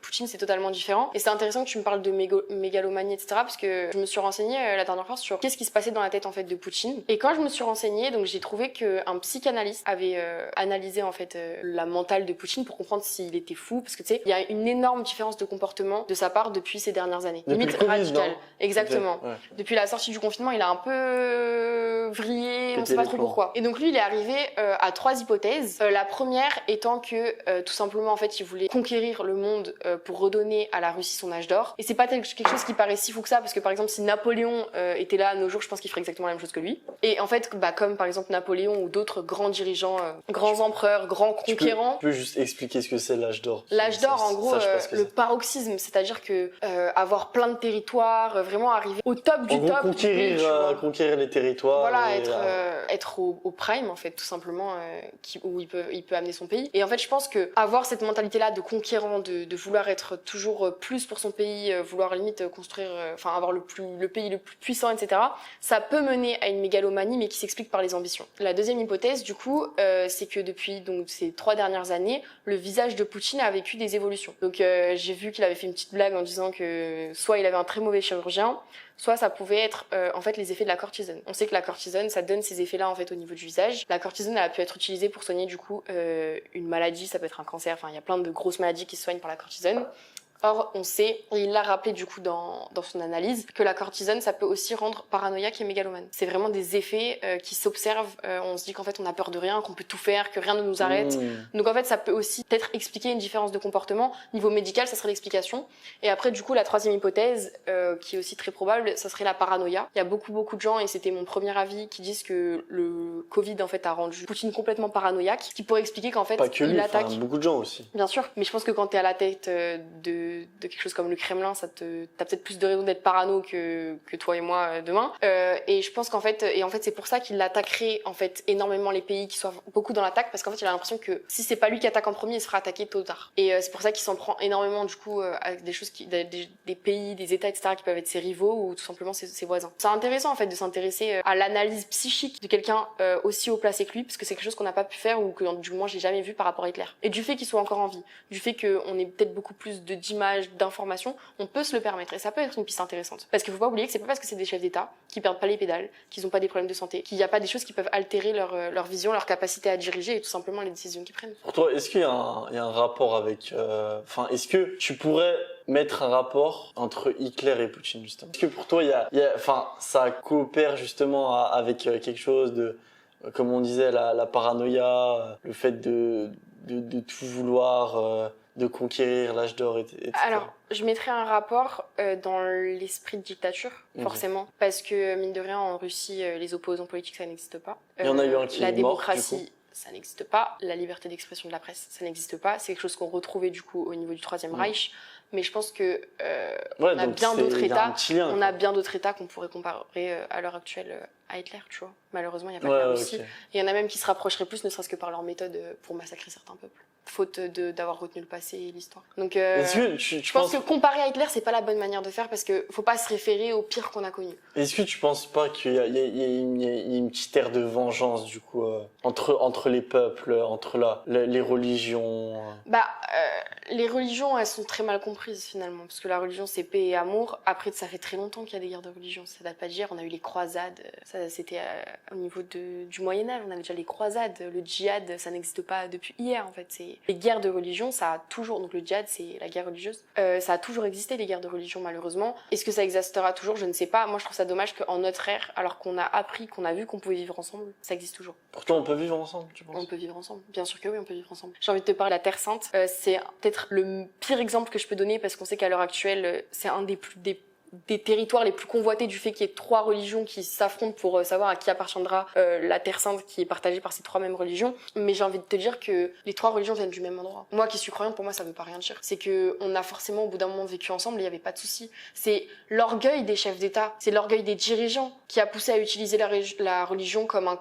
Poutine c'est totalement différent. Et c'est intéressant que tu me parles de mégalomanie, etc. Parce que je me suis renseignée la dernière fois sur qu'est-ce qui se passait dans la tête en fait de Poutine. Et quand je me suis renseignée, donc j'ai trouvé qu'un psychanalyste avait analysé en fait la mentale de Poutine pour comprendre s'il était fou. Parce que tu sais, il y a une énorme différence de comportement de sa part depuis ces dernières années. Depuis Limite le Covid, radicale. non Exactement. Ouais. Depuis la sortie du confinement, il a un peu vrillé, on Pété sait pas les trop plombs. pourquoi. Et donc lui, il est arrivé à 3 hypothèses. La première étant que tout simplement en fait, il voulait conquérir le monde pour redonner à la Russie son âge d'or. Et c'est pas quelque chose qui paraît si fou que ça, parce que par exemple, si Napoléon était là à nos jours, je pense qu'il ferait exactement la même chose que lui. Et en fait, bah, comme par exemple Napoléon ou d'autres grands dirigeants, grands empereurs, grands conquérants. Tu peux juste expliquer ce que c'est l'âge d'or? L'âge d'or, Ça, en gros, je sais pas ce que le c'est. paroxysme, c'est-à-dire que avoir plein de territoires, vraiment arriver au top du En gros, top du pays, tu vois. conquérir les territoires. Voilà, et, être au prime en fait, tout simplement, où il peut amener son pays. Et en fait, je pense que avoir cette mentalité-là de conquérant, de vouloir être toujours plus pour son pays, vouloir limite construire, enfin avoir le pays le plus puissant, etc. Ça peut mener à une mégalomanie, mais qui s'explique par les ambitions. La deuxième hypothèse, du coup, c'est que depuis donc ces 3 dernières années, le visage de Poutine a vécu des évolutions. Donc j'ai vu qu'il avait fait une petite blague en disant que soit il avait un très mauvais chirurgien, soit ça pouvait être en fait les effets de la cortisone. On sait que la cortisone, ça donne ces effets-là en fait au niveau du visage. La cortisone, elle a pu être utilisée pour soigner du coup une maladie, ça peut être un cancer, enfin il y a plein de grosses maladies qui se soignent par la cortisone. Or, on sait, et il l'a rappelé du coup dans son analyse, que la cortisone, ça peut aussi rendre paranoïaque et mégalomane. C'est vraiment des effets qui s'observent. On se dit qu'en fait, on a peur de rien, qu'on peut tout faire, que rien ne nous arrête. Donc en fait, ça peut aussi peut-être expliquer une différence de comportement. Niveau médical, ça serait l'explication. Et après, du coup, la troisième hypothèse, qui est aussi très probable, ça serait la paranoïa. Il y a beaucoup de gens, et c'était mon premier avis, qui disent que le Covid, en fait, a rendu Poutine complètement paranoïaque, ce qui pourrait expliquer qu'en fait, Pas que lui, il attaque... beaucoup de gens aussi. Bien sûr, mais je pense que quand t'es à la tête de quelque chose comme le Kremlin, t'as peut-être plus de raisons d'être parano que toi et moi demain. Et je pense qu'en fait, c'est pour ça qu'il attaquerait en fait énormément les pays qui soient beaucoup dans l'attaque, parce qu'en fait il a l'impression que si c'est pas lui qui attaque en premier, il se fera attaquer tôt ou tard. Et c'est pour ça qu'il s'en prend énormément du coup à des choses des pays, des États, etc. qui peuvent être ses rivaux ou tout simplement ses voisins. C'est intéressant en fait de s'intéresser à l'analyse psychique de quelqu'un aussi haut placé que lui, parce que c'est quelque chose qu'on n'a pas pu faire ou que du moins j'ai jamais vu par rapport à Hitler. Et du fait qu'il soit encore en vie, du fait qu'on ait peut-être beaucoup plus d'images, d'informations, on peut se le permettre et ça peut être une piste intéressante. Parce qu'il faut pas oublier que c'est pas parce que c'est des chefs d'État qui perdent pas les pédales, qu'ils ont pas des problèmes de santé, qu'il y a pas des choses qui peuvent altérer leur vision, leur capacité à diriger et tout simplement les décisions qu'ils prennent. Pour toi, est-ce qu'il y a un rapport avec... Enfin, est-ce que tu pourrais mettre un rapport entre Hitler et Poutine, justement? Est-ce que pour toi, enfin, ça coopère justement avec quelque chose de... Comme on disait, la paranoïa, le fait de tout vouloir... de conquérir l'âge d'or, etc. Alors, je mettrais un rapport dans l'esprit de dictature, forcément, parce que, mine de rien, en Russie, les opposants politiques, ça n'existe pas. Il y en a eu un qui la est mort, démocratie, du coup. ça n'existe pas. La liberté d'expression de la presse, ça n'existe pas. C'est quelque chose qu'on retrouvait, du coup, au niveau du Troisième Reich. mais je pense que Ouais, on a donc bien d'autres il y a un États, petit lien, on quoi. a bien d'autres États qu'on pourrait comparer à l'heure actuelle à Hitler, tu vois. Malheureusement, il n'y a pas que Ouais, la ouais, Russie. ok. Et il y en a même qui se rapprocheraient plus, ne serait-ce que par leur méthode pour massacrer certains peuples, faute d'avoir retenu le passé et l'histoire. Donc, Est-ce que tu je pense penses... que comparer à Hitler, c'est pas la bonne manière de faire parce que faut pas se référer au pire qu'on a connu. Est-ce que tu penses pas qu'il y a une petite ère de vengeance, du coup, entre les peuples, entre les religions Bah, les religions, elles sont très mal comprises finalement, parce que la religion c'est paix et amour. Après, ça fait très longtemps qu'il y a des guerres de religion, ça date pas d'hier. On a eu les croisades, ça c'était au niveau du Moyen-Âge, on avait déjà les croisades, le djihad, ça n'existe pas depuis hier en fait. Les guerres de religion, ça a toujours, donc le djihad c'est la guerre religieuse, ça a toujours existé les guerres de religion malheureusement. Est-ce que ça existera toujours? Je ne sais pas. Moi je trouve ça dommage qu'en notre ère, alors qu'on a appris, qu'on a vu qu'on pouvait vivre ensemble, ça existe toujours. Pourtant, on peut vivre ensemble, tu penses? On peut vivre ensemble. Bien sûr que oui, on peut vivre ensemble. J'ai envie de te parler de la Terre Sainte. C'est peut-être le pire exemple que je peux donner parce qu'on sait qu'à l'heure actuelle, c'est un des territoires les plus convoités du fait qu'il y ait 3 religions qui s'affrontent pour savoir à qui appartiendra la Terre Sainte qui est partagée par ces 3 mêmes religions. Mais j'ai envie de te dire que les 3 religions viennent du même endroit. Moi qui suis croyante, pour moi ça veut pas rien dire. C'est que on a forcément au bout d'un moment vécu ensemble et il y avait pas de souci. C'est l'orgueil des chefs d'État, c'est l'orgueil des dirigeants qui a poussé à utiliser la religion comme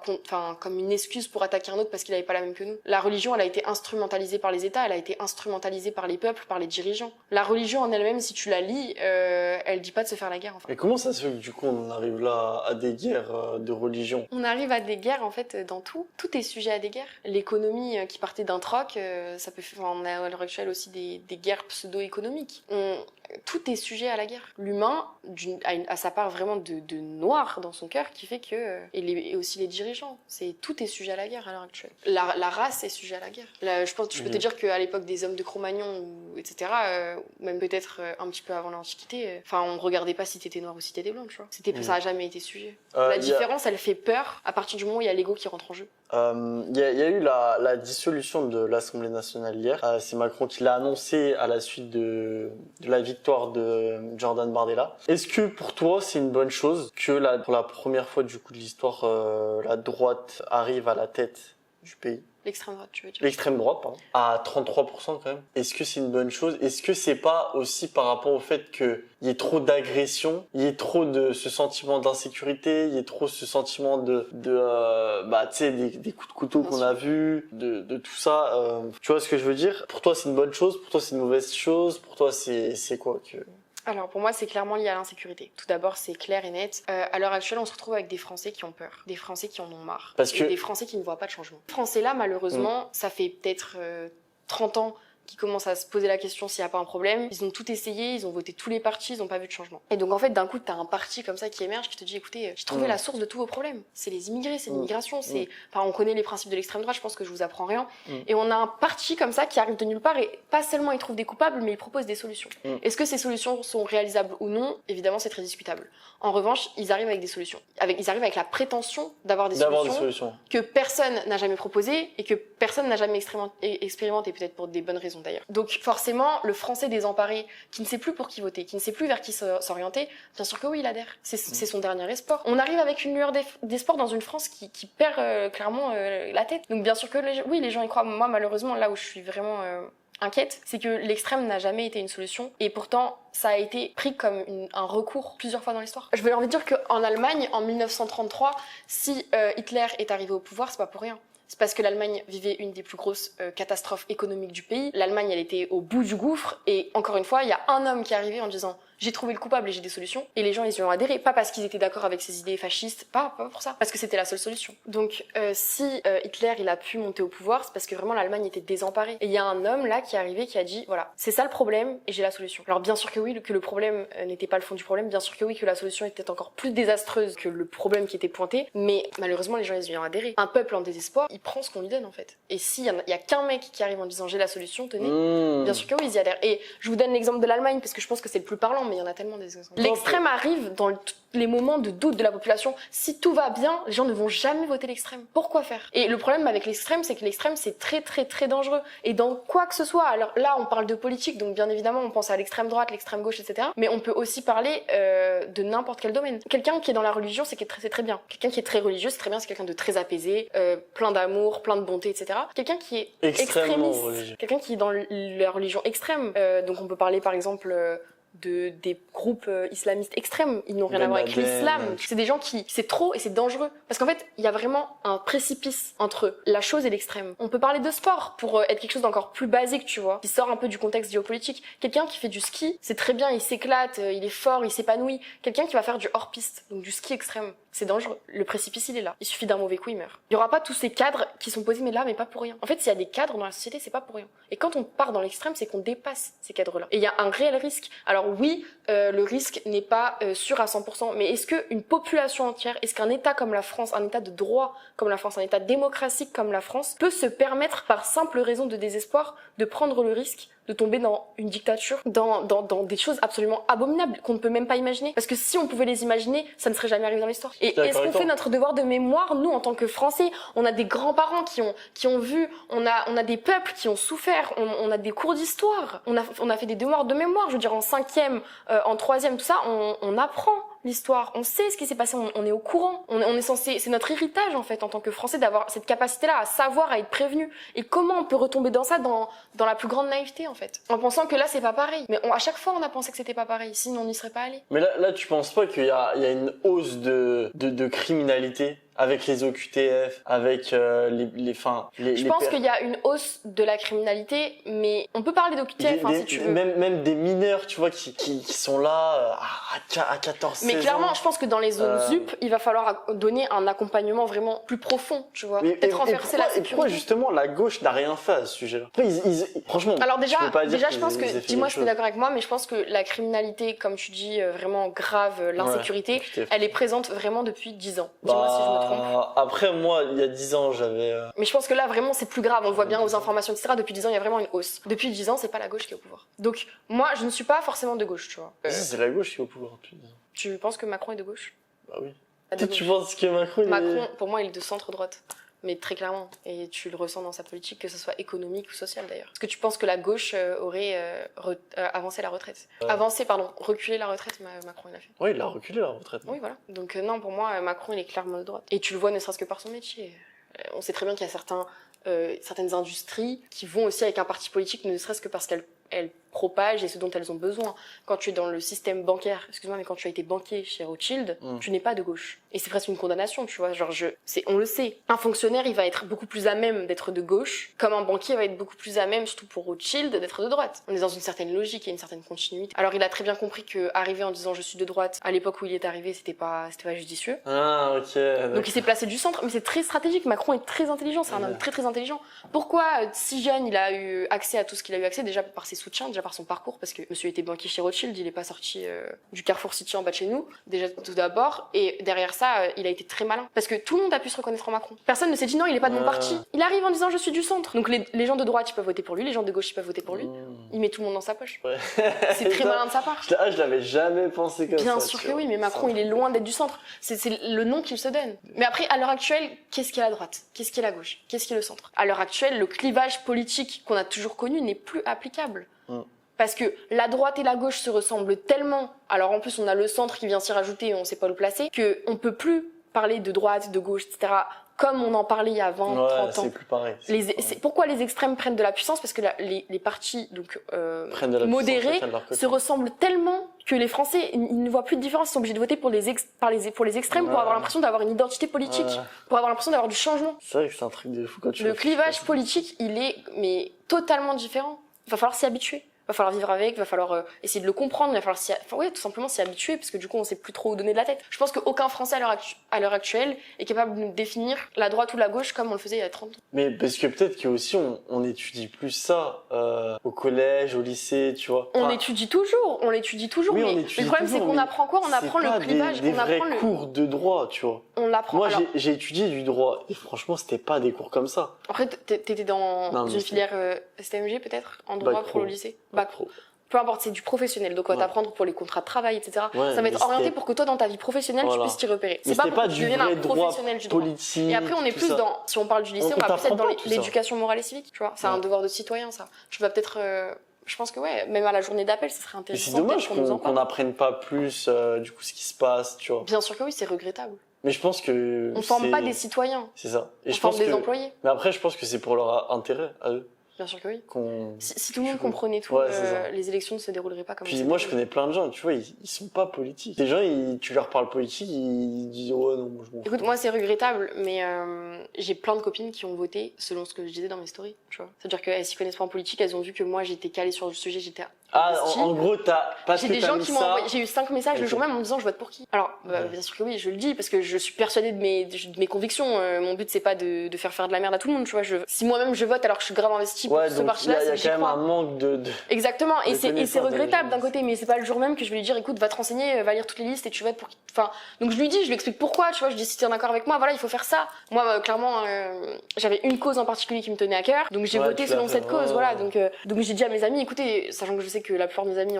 comme une excuse pour attaquer un autre parce qu'il avait pas la même que nous. La religion, elle a été instrumentalisée par les États, elle a été instrumentalisée par les peuples, par les dirigeants. La religion en elle-même, si tu la lis, elle dit pas de se faire la guerre. Enfin. Et comment ça se fait que du coup on arrive là à des guerres de religion? On arrive à des guerres en fait dans tout. Tout est sujet à des guerres. L'économie qui partait d'un troc, ça peut. Enfin, on a à l'heure actuelle aussi des guerres pseudo-économiques. Tout est sujet à la guerre. L'humain a sa part vraiment de noir dans son cœur qui fait que et aussi les dirigeants. Tout est sujet à la guerre à l'heure actuelle. La race est sujet à la guerre. Je pense, je peux te dire qu'à l'époque des hommes de Cro-Magnon etc. Même peut-être un petit peu avant l'Antiquité. Enfin, on regardait pas si t'étais noir ou si t'étais blanc, tu vois. Ça a jamais été sujet. La différence, elle fait peur à partir du moment où il y a l'ego qui rentre en jeu. Il y a eu la dissolution de l'Assemblée nationale hier. C'est Macron qui l'a annoncé à la suite de la victoire de Jordan Bardella. Est-ce que pour toi c'est une bonne chose que pour la première fois du coup de l'histoire, la droite arrive à la tête du pays? L'extrême droite, tu veux dire? L'extrême droite, pardon. À 33% quand même. Est-ce que c'est une bonne chose? Est-ce que c'est pas aussi par rapport au fait qu'il y ait trop d'agression, il y ait trop de ce sentiment d'insécurité, il y ait trop ce sentiment tu sais, des coups de couteau qu'on a vus, de tout ça. Tu vois ce que je veux dire? Pour toi, c'est une bonne chose? Pour toi, c'est une mauvaise chose? Pour toi, c'est quoi que... Alors pour moi c'est clairement lié à l'insécurité. Tout d'abord c'est clair et net. À l'heure actuelle on se retrouve avec des Français qui ont peur, des Français qui en ont marre, des Français qui ne voient pas de changement. Ces Français là malheureusement ça fait peut-être 30 ans qui commencent à se poser la question s'il n'y a pas un problème. Ils ont tout essayé, ils ont voté tous les partis, ils n'ont pas vu de changement. Et donc en fait d'un coup t'as un parti comme ça qui émerge qui te dit écoutez, j'ai trouvé la source de tous vos problèmes. C'est les immigrés, c'est l'immigration, on connaît les principes de l'extrême droite, je pense que je vous apprends rien. Et on a un parti comme ça qui arrive de nulle part et pas seulement il trouve des coupables mais il propose des solutions. Est-ce que ces solutions sont réalisables ou non? Évidemment c'est très discutable. En revanche ils arrivent avec des solutions. Ils arrivent avec la prétention d'avoir des solutions que personne n'a jamais proposées et que personne n'a jamais expérimenté, peut-être pour des bonnes raisons d'ailleurs. Donc forcément, le Français désemparé, qui ne sait plus pour qui voter, qui ne sait plus vers qui s'orienter, bien sûr que oui, il adhère. C'est son dernier espoir. On arrive avec une lueur d'espoir dans une France qui perd clairement la tête. Donc bien sûr que les gens y croient. Moi, malheureusement, là où je suis vraiment inquiète, c'est que l'extrême n'a jamais été une solution et pourtant ça a été pris comme un recours plusieurs fois dans l'histoire. Je veux envie de dire qu'en Allemagne, en 1933, si Hitler est arrivé au pouvoir, c'est pas pour rien. C'est parce que l'Allemagne vivait une des plus grosses catastrophes économiques du pays. L'Allemagne, elle était au bout du gouffre. Et encore une fois, il y a un homme qui est arrivé en disant « J'ai trouvé le coupable et j'ai des solutions ». Et les gens, ils y ont adhéré. Pas parce qu'ils étaient d'accord avec ses idées fascistes, pas pour ça. Parce que c'était la seule solution. Donc, si Hitler, il a pu monter au pouvoir, c'est parce que vraiment l'Allemagne était désemparée. Et il y a un homme là qui est arrivé qui a dit « Voilà, c'est ça le problème et j'ai la solution ». Alors bien sûr que oui, que le problème n'était pas le fond du problème. Bien sûr que oui, que la solution était encore plus désastreuse que le problème qui était pointé. Mais malheureusement, les gens, ils y ont adhéré. Un peuple en désespoir, il prend ce qu'on lui donne en fait. Et s'il y a qu'un mec qui arrive en disant j'ai la solution, tenez, bien sûr que oui, ils y adhèrent. Et je vous donne l'exemple de l'Allemagne parce que je pense que c'est le plus parlant. mais il y en a tellement des exemples. L'extrême arrive dans les moments de doute de la population. Si tout va bien, les gens ne vont jamais voter l'extrême. Pourquoi faire? Et le problème avec l'extrême, c'est que l'extrême, c'est très très très dangereux. Et dans quoi que ce soit, alors là, on parle de politique, donc bien évidemment, on pense à l'extrême droite, l'extrême gauche, etc. Mais on peut aussi parler de n'importe quel domaine. Quelqu'un qui est dans la religion, c'est très bien. Quelqu'un qui est très religieux, c'est très bien, c'est quelqu'un de très apaisé, plein d'amour, plein de bonté, etc. Quelqu'un qui est extrémiste, religieux. Quelqu'un qui est dans la religion extrême, donc on peut parler par exemple des groupes islamistes extrêmes, ils n'ont rien à voir avec l'islam. C'est des gens qui, c'est trop et c'est dangereux. Parce qu'en fait, il y a vraiment un précipice entre la chose et l'extrême. On peut parler de sport pour être quelque chose d'encore plus basique, tu vois, qui sort un peu du contexte géopolitique. Quelqu'un qui fait du ski, c'est très bien, il s'éclate, il est fort, il s'épanouit. Quelqu'un qui va faire du hors-piste, donc du ski extrême, c'est dangereux. Le précipice, il est là. Il suffit d'un mauvais coup, il meurt. Il y aura pas tous ces cadres qui sont posés, mais pas pour rien. En fait, s'il y a des cadres dans la société, c'est pas pour rien. Et quand on part dans l'extrême, c'est qu'on dépasse ces cadres-là. Et il y a un réel risque. Alors oui, le risque n'est pas sûr à 100%, mais est-ce qu'une population entière, est-ce qu'un État comme la France, un État de droit comme la France, un État démocratique comme la France, peut se permettre, par simple raison de désespoir, de prendre le risque de tomber dans une dictature, dans des choses absolument abominables qu'on ne peut même pas imaginer? Parce que si on pouvait les imaginer, ça ne serait jamais arrivé dans l'histoire. Et est-ce qu'on fait notre devoir de mémoire? Nous, en tant que Français, on a des grands-parents qui ont vu, on a des peuples qui ont souffert, on a des cours d'histoire, on a fait des devoirs de mémoire, je veux dire en 5e, en 3e, tout ça, on apprend l'histoire, on sait ce qui s'est passé, on est au courant, on est censé, c'est notre héritage en fait en tant que Français d'avoir cette capacité-là à savoir, à être prévenu. Et comment on peut retomber dans ça dans la plus grande naïveté en fait, en pensant que là c'est pas pareil. Mais à chaque fois on a pensé que c'était pas pareil, sinon on n'y serait pas allé. Mais là tu penses pas qu'il y a une hausse de criminalité avec les OQTF, avec Je pense qu'il y a une hausse de la criminalité, mais on peut parler d'OQTF si tu veux. Même des mineurs, tu vois, qui sont là à 14, 16 mais clairement, ans. je pense que dans les zones ZUP, il va falloir donner un accompagnement vraiment plus profond, tu vois. Peut-être renverser la sécurité. Et pourquoi justement la gauche n'a rien fait à ce sujet-là? Franchement, alors déjà, je peux pas dire je pense que, dis-moi si t'es d'accord avec moi, mais je pense que la criminalité, comme tu dis, vraiment grave, l'insécurité, elle est présente vraiment depuis 10 ans. Dis-moi si je me trompe. Après, moi, il y a 10 ans, j'avais... Mais je pense que là, vraiment, c'est plus grave. On le voit bien aux informations, etc. Depuis 10 ans, il y a vraiment une hausse. Depuis 10 ans, c'est pas la gauche qui est au pouvoir. Donc, moi, je ne suis pas forcément de gauche, tu vois. Si, c'est la gauche qui est au pouvoir depuis 10 ans. Tu penses que Macron est de gauche? Bah oui. Tu penses que Macron, pour moi, il est de centre-droite. Mais très clairement. Et tu le ressens dans sa politique, que ce soit économique ou sociale d'ailleurs. Est-ce que tu penses que la gauche aurait avancé la retraite? Reculé la retraite, Macron il a fait. Oui, il a reculé la retraite. Oui, voilà. Donc non, pour moi, Macron il est clairement de droite. Et tu le vois ne serait-ce que par son métier. On sait très bien qu'il y a certaines industries qui vont aussi avec un parti politique, ne serait-ce que parce qu'elles propagent et ce dont elles ont besoin. Quand tu es dans le système bancaire, excuse-moi, mais quand tu as été banquier chez Rothschild, tu n'es pas de gauche. Et c'est presque une condamnation, tu vois. Genre, on le sait. Un fonctionnaire, il va être beaucoup plus à même d'être de gauche, comme un banquier va être beaucoup plus à même, surtout pour Rothschild, d'être de droite. On est dans une certaine logique et une certaine continuité. Alors, il a très bien compris que arriver en disant je suis de droite, à l'époque où il est arrivé, c'était pas judicieux. Ah, ok. D'accord. Donc, il s'est placé du centre, mais c'est très stratégique. Macron est très intelligent, c'est un homme très très intelligent. Pourquoi, si jeune, il a eu accès à tout ce qu'il a eu accès, déjà par ses soutiens, déjà par son parcours, parce que monsieur était banquier chez Rothschild, il est pas sorti du Carrefour City en bas de chez nous, déjà tout d'abord, et derrière ça, il a été très malin, parce que tout le monde a pu se reconnaître en Macron. Personne ne s'est dit non, il est pas de mon parti. Il arrive en disant je suis du centre. Donc les gens de droite, ils peuvent voter pour lui, les gens de gauche, ils peuvent voter pour lui. Il met tout le monde dans sa poche. Ouais. C'est très malin de sa part. Je l'avais jamais pensé comme ça. Bien sûr que oui, mais Macron, il est loin d'être du centre. C'est le nom qu'il se donne. Mais après, à l'heure actuelle, qu'est-ce qu'est la droite? Qu'est-ce qu'est la gauche? Qu'est-ce qu'est le centre? À l'heure actuelle, le clivage politique qu'on a toujours connu n'est plus applicable. Parce que la droite et la gauche se ressemblent tellement, alors en plus on a le centre qui vient s'y rajouter et on sait pas le placer, qu'on peut plus parler de droite, de gauche, etc. comme on en parlait il y a 20, 30 ans. C'est plus pareil. Pourquoi les extrêmes prennent de la puissance? Parce que les partis donc, modérés se ressemblent tellement que les Français ils ne voient plus de différence, ils sont obligés de voter pour les extrêmes pour avoir l'impression d'avoir une identité politique, pour avoir l'impression d'avoir du changement. C'est vrai que c'est un truc de fou quand tu Le clivage politique, il est totalement différent. Il va falloir s'y habituer. Il va falloir vivre avec, il va falloir essayer de le comprendre, il va falloir tout simplement s'y habituer, parce que du coup on sait plus trop où donner de la tête. Je pense qu'aucun Français à l'heure actuelle est capable de nous définir la droite ou la gauche comme on le faisait il y a 30 ans. Mais parce que peut-être qu'aussi on étudie plus ça au collège, au lycée, tu vois. On l'étudie toujours, oui, mais le problème c'est qu'on apprend quoi? On apprend le clivage, on apprend les cours de droit, tu vois. On l'apprend. Moi j'ai étudié du droit et franchement c'était pas des cours comme ça. Après t'étais dans une filière STMG peut-être en droit pour le lycée. Bac pro. peu importe, c'est du professionnel, donc on va Ouais. t'apprendre pour les contrats de travail, etc. Ouais, ça va mais être orienté c'était- pour que toi, dans ta vie professionnelle, Voilà. tu puisses t'y repérer. Mais C'est pas c'était pour pas que tu du deviennes vrai un droit professionnel du droit. politique. Et après, on est tout plus ça. dans, si on parle du lycée, On on va plus t'apprend être dans pas tout ça. l'éducation morale et civique, tu vois. C'est un Ouais. devoir de citoyen, ça. Tu vas peut-être, je pense que ouais, même à la journée d'appel, ce serait Mais intéressant. c'est dommage peut-être qu'on nous en qu'on parle. n'apprenne pas plus du coup ce qui se passe, tu vois. Bien sûr que oui, c'est regrettable. Mais je pense que On forme c'est- pas des citoyens, C'est ça. Et on je forme pense des que. employés. Mais après, je pense que c'est pour leur intérêt à eux Bien sûr que oui. qu'on. Si tout le monde Je peux- comprenait tout, Ouais, c'est ça. les élections ne se dérouleraient pas comme Puis ça. moi, je connais plein de gens, tu vois, ils sont pas politiques. Les gens, tu leur parles politique, ils disent ouais non, moi je m'en fous. Écoute, moi c'est regrettable, mais j'ai plein de copines qui ont voté selon ce que je disais dans mes stories, tu vois. C'est-à-dire qu'elles s'y connaissent pas en politique, elles ont vu que moi j'étais calée sur le sujet, j'étais Ah, investie. en gros, parce J'ai que des t'as gens mis qui m'ont ça. envoyé, j'ai eu 5 messages le Ok. jour même en me disant je vote pour qui. Alors, Ouais. bien sûr que oui, je le dis parce que je suis persuadée de mes convictions. Mon but c'est pas de faire de la merde à tout le monde, tu vois. Si moi-même je vote alors que je suis grave investie pour Ouais, ce donc il y parti-là, a, c'est y a que j'y quand même crois. un manque de. Exactement, et de c'est connaissances regrettable des- d'un côté, mais c'est pas le jour même que je vais lui dire écoute, va te renseigner, va lire toutes les listes et tu votes pour qui. Enfin, donc je lui dis, je lui explique pourquoi, tu vois, je dis si t'es d'accord avec moi, voilà, il faut faire ça. Moi, clairement, j'avais une cause en particulier qui me tenait à cœur, donc j'ai Ouais, voté tu l'as selon fait, cette cause, ouais. voilà. Donc j'ai dit à mes amis, écoutez, sachant que je sais que la plupart de mes amis,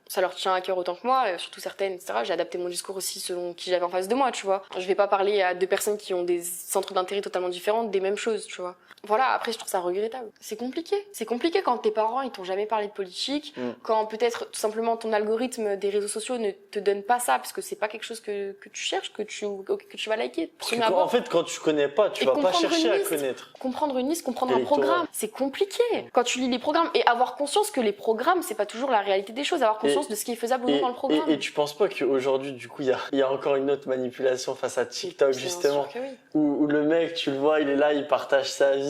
ça leur tient à cœur autant que moi, surtout certaines, etc. J'ai adapté mon discours aussi selon qui j'avais en face de moi, tu vois. Je vais pas parler à deux personnes qui ont des centres d'intérêt totalement différents des mêmes choses, tu vois. Voilà, après je trouve ça regrettable. C'est compliqué. C'est compliqué quand tes parents ils t'ont jamais parlé de politique, quand peut-être tout simplement ton algorithme des réseaux sociaux ne te donne pas ça parce que c'est pas quelque chose que tu cherches, que tu vas liker. Parce que en fait, quand tu connais pas, tu Et vas pas comprendre chercher une à liste. connaître. Comprendre une liste, comprendre un Électoral. programme, c'est compliqué. Quand tu lis les programmes et avoir conscience que les programmes, c'est pas toujours la réalité des choses, avoir conscience de ce qui est faisable ou non dans le programme. Et tu penses pas qu'aujourd'hui, du coup, il y a encore une autre manipulation face à TikTok, Bien justement, sûr que oui. où le mec, tu le vois, il est là, il partage sa vie.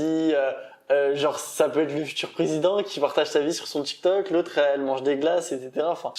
Genre, ça peut être le futur président qui partage sa vie sur son TikTok, l'autre, elle mange des glaces, etc. Enfin,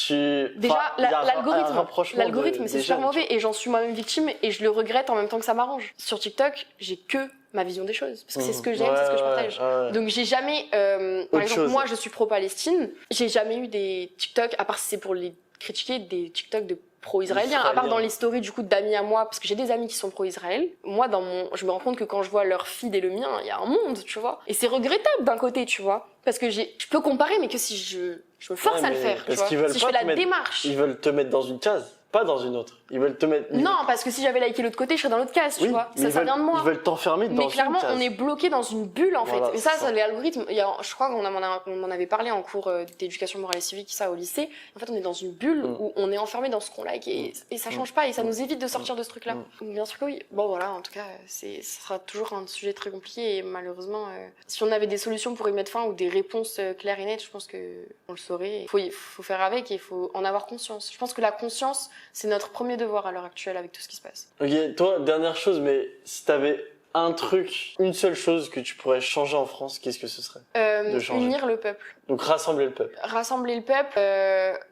Déjà, il y a un rapprochement l'algorithme, c'est des super jeunes, mauvais et j'en suis moi-même victime et je le regrette en même temps que ça m'arrange. Sur TikTok, j'ai que ma vision des choses parce que c'est ce que j'aime, c'est ce que je partage. Ouais. Donc j'ai jamais, Autre par exemple, chose. moi je suis pro-Palestine, j'ai jamais eu des TikTok, à part si c'est pour les critiquer, des TikTok de pro-israélien, à part dans les stories du coup d'amis à moi, parce que j'ai des amis qui sont pro-Israël. Moi, je me rends compte que quand je vois leur feed et le mien, il y a un monde, tu vois. Et c'est regrettable d'un côté, tu vois, parce que je peux comparer, mais que si je me force à le faire, tu parce vois. qu'ils veulent Si je pas fais te la mettre- démarche. Ils veulent te mettre dans une case, pas dans une autre. Ils veulent te mettre. Non, parce que si j'avais liké l'autre côté, je serais dans l'autre case, tu Oui, vois. mais Ça vient de moi. Ils veulent t'enfermer dans Mais une clairement, case. on est bloqué dans une bulle en fait. Voilà, Et ça, c'est ça. les algorithmes, je crois qu'on en avait parlé en cours d'éducation morale et civique, ça au lycée. En fait, on est dans une bulle où on est enfermé dans ce qu'on like et ça change pas et ça nous évite de sortir de ce truc-là. Bien sûr que oui. Bon voilà, en tout cas, ça sera toujours un sujet très compliqué et malheureusement, si on avait des solutions pour y mettre fin ou des réponses claires et nettes, je pense que on le saurait. Il faut faire avec et il faut en avoir conscience. Je pense que la conscience, c'est notre premier devoir à l'heure actuelle avec tout ce qui se passe. Ok, toi, dernière chose, mais si t'avais un truc, une seule chose que tu pourrais changer en France, qu'est-ce que ce serait? De changer. Unir le peuple. Donc rassembler le peuple. Rassembler le peuple,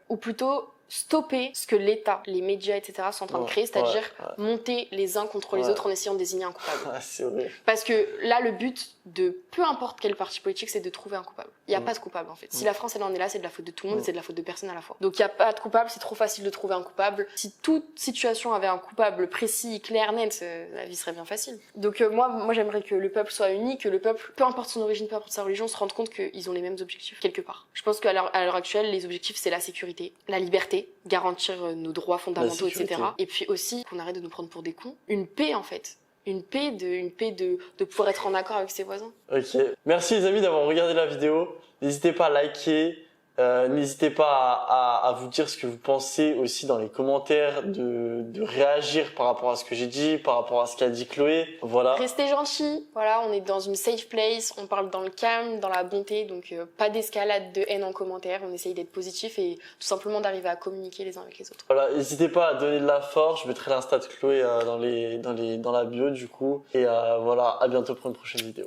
ou plutôt stopper ce que l'État, les médias, etc. sont en train de créer, c'est-à-dire monter les uns contre les Ouais. autres en essayant de désigner un coupable. Ah, c'est horrible. Parce que là, le but de peu importe quel parti politique, c'est de trouver un coupable. Il n'y a pas de coupable en fait. Si la France elle en est là, c'est de la faute de tout le monde, c'est de la faute de personne à la fois. Donc il n'y a pas de coupable, c'est trop facile de trouver un coupable. Si toute situation avait un coupable précis, clair, net, la vie serait bien facile. Donc moi j'aimerais que le peuple soit uni, que le peuple, peu importe son origine, peu importe sa religion, se rende compte qu'ils ont les mêmes objectifs quelque part. Je pense qu'à l'heure actuelle, les objectifs c'est la sécurité, la liberté, garantir nos droits fondamentaux, etc. Et puis aussi qu'on arrête de nous prendre pour des cons. Une paix en fait. Une paix de pouvoir être en accord avec ses voisins. Ok. Merci les amis d'avoir regardé la vidéo. N'hésitez pas à liker. N'hésitez pas à vous dire ce que vous pensez aussi dans les commentaires, de réagir par rapport à ce que j'ai dit, par rapport à ce qu'a dit Chloé. Voilà. Restez gentils, voilà, on est dans une safe place, on parle dans le calme, dans la bonté, donc pas d'escalade de haine en commentaire, on essaye d'être positif et tout simplement d'arriver à communiquer les uns avec les autres. Voilà, n'hésitez pas à donner de la force. Je mettrai l'insta de Chloé dans la bio du coup. Et voilà, à bientôt pour une prochaine vidéo.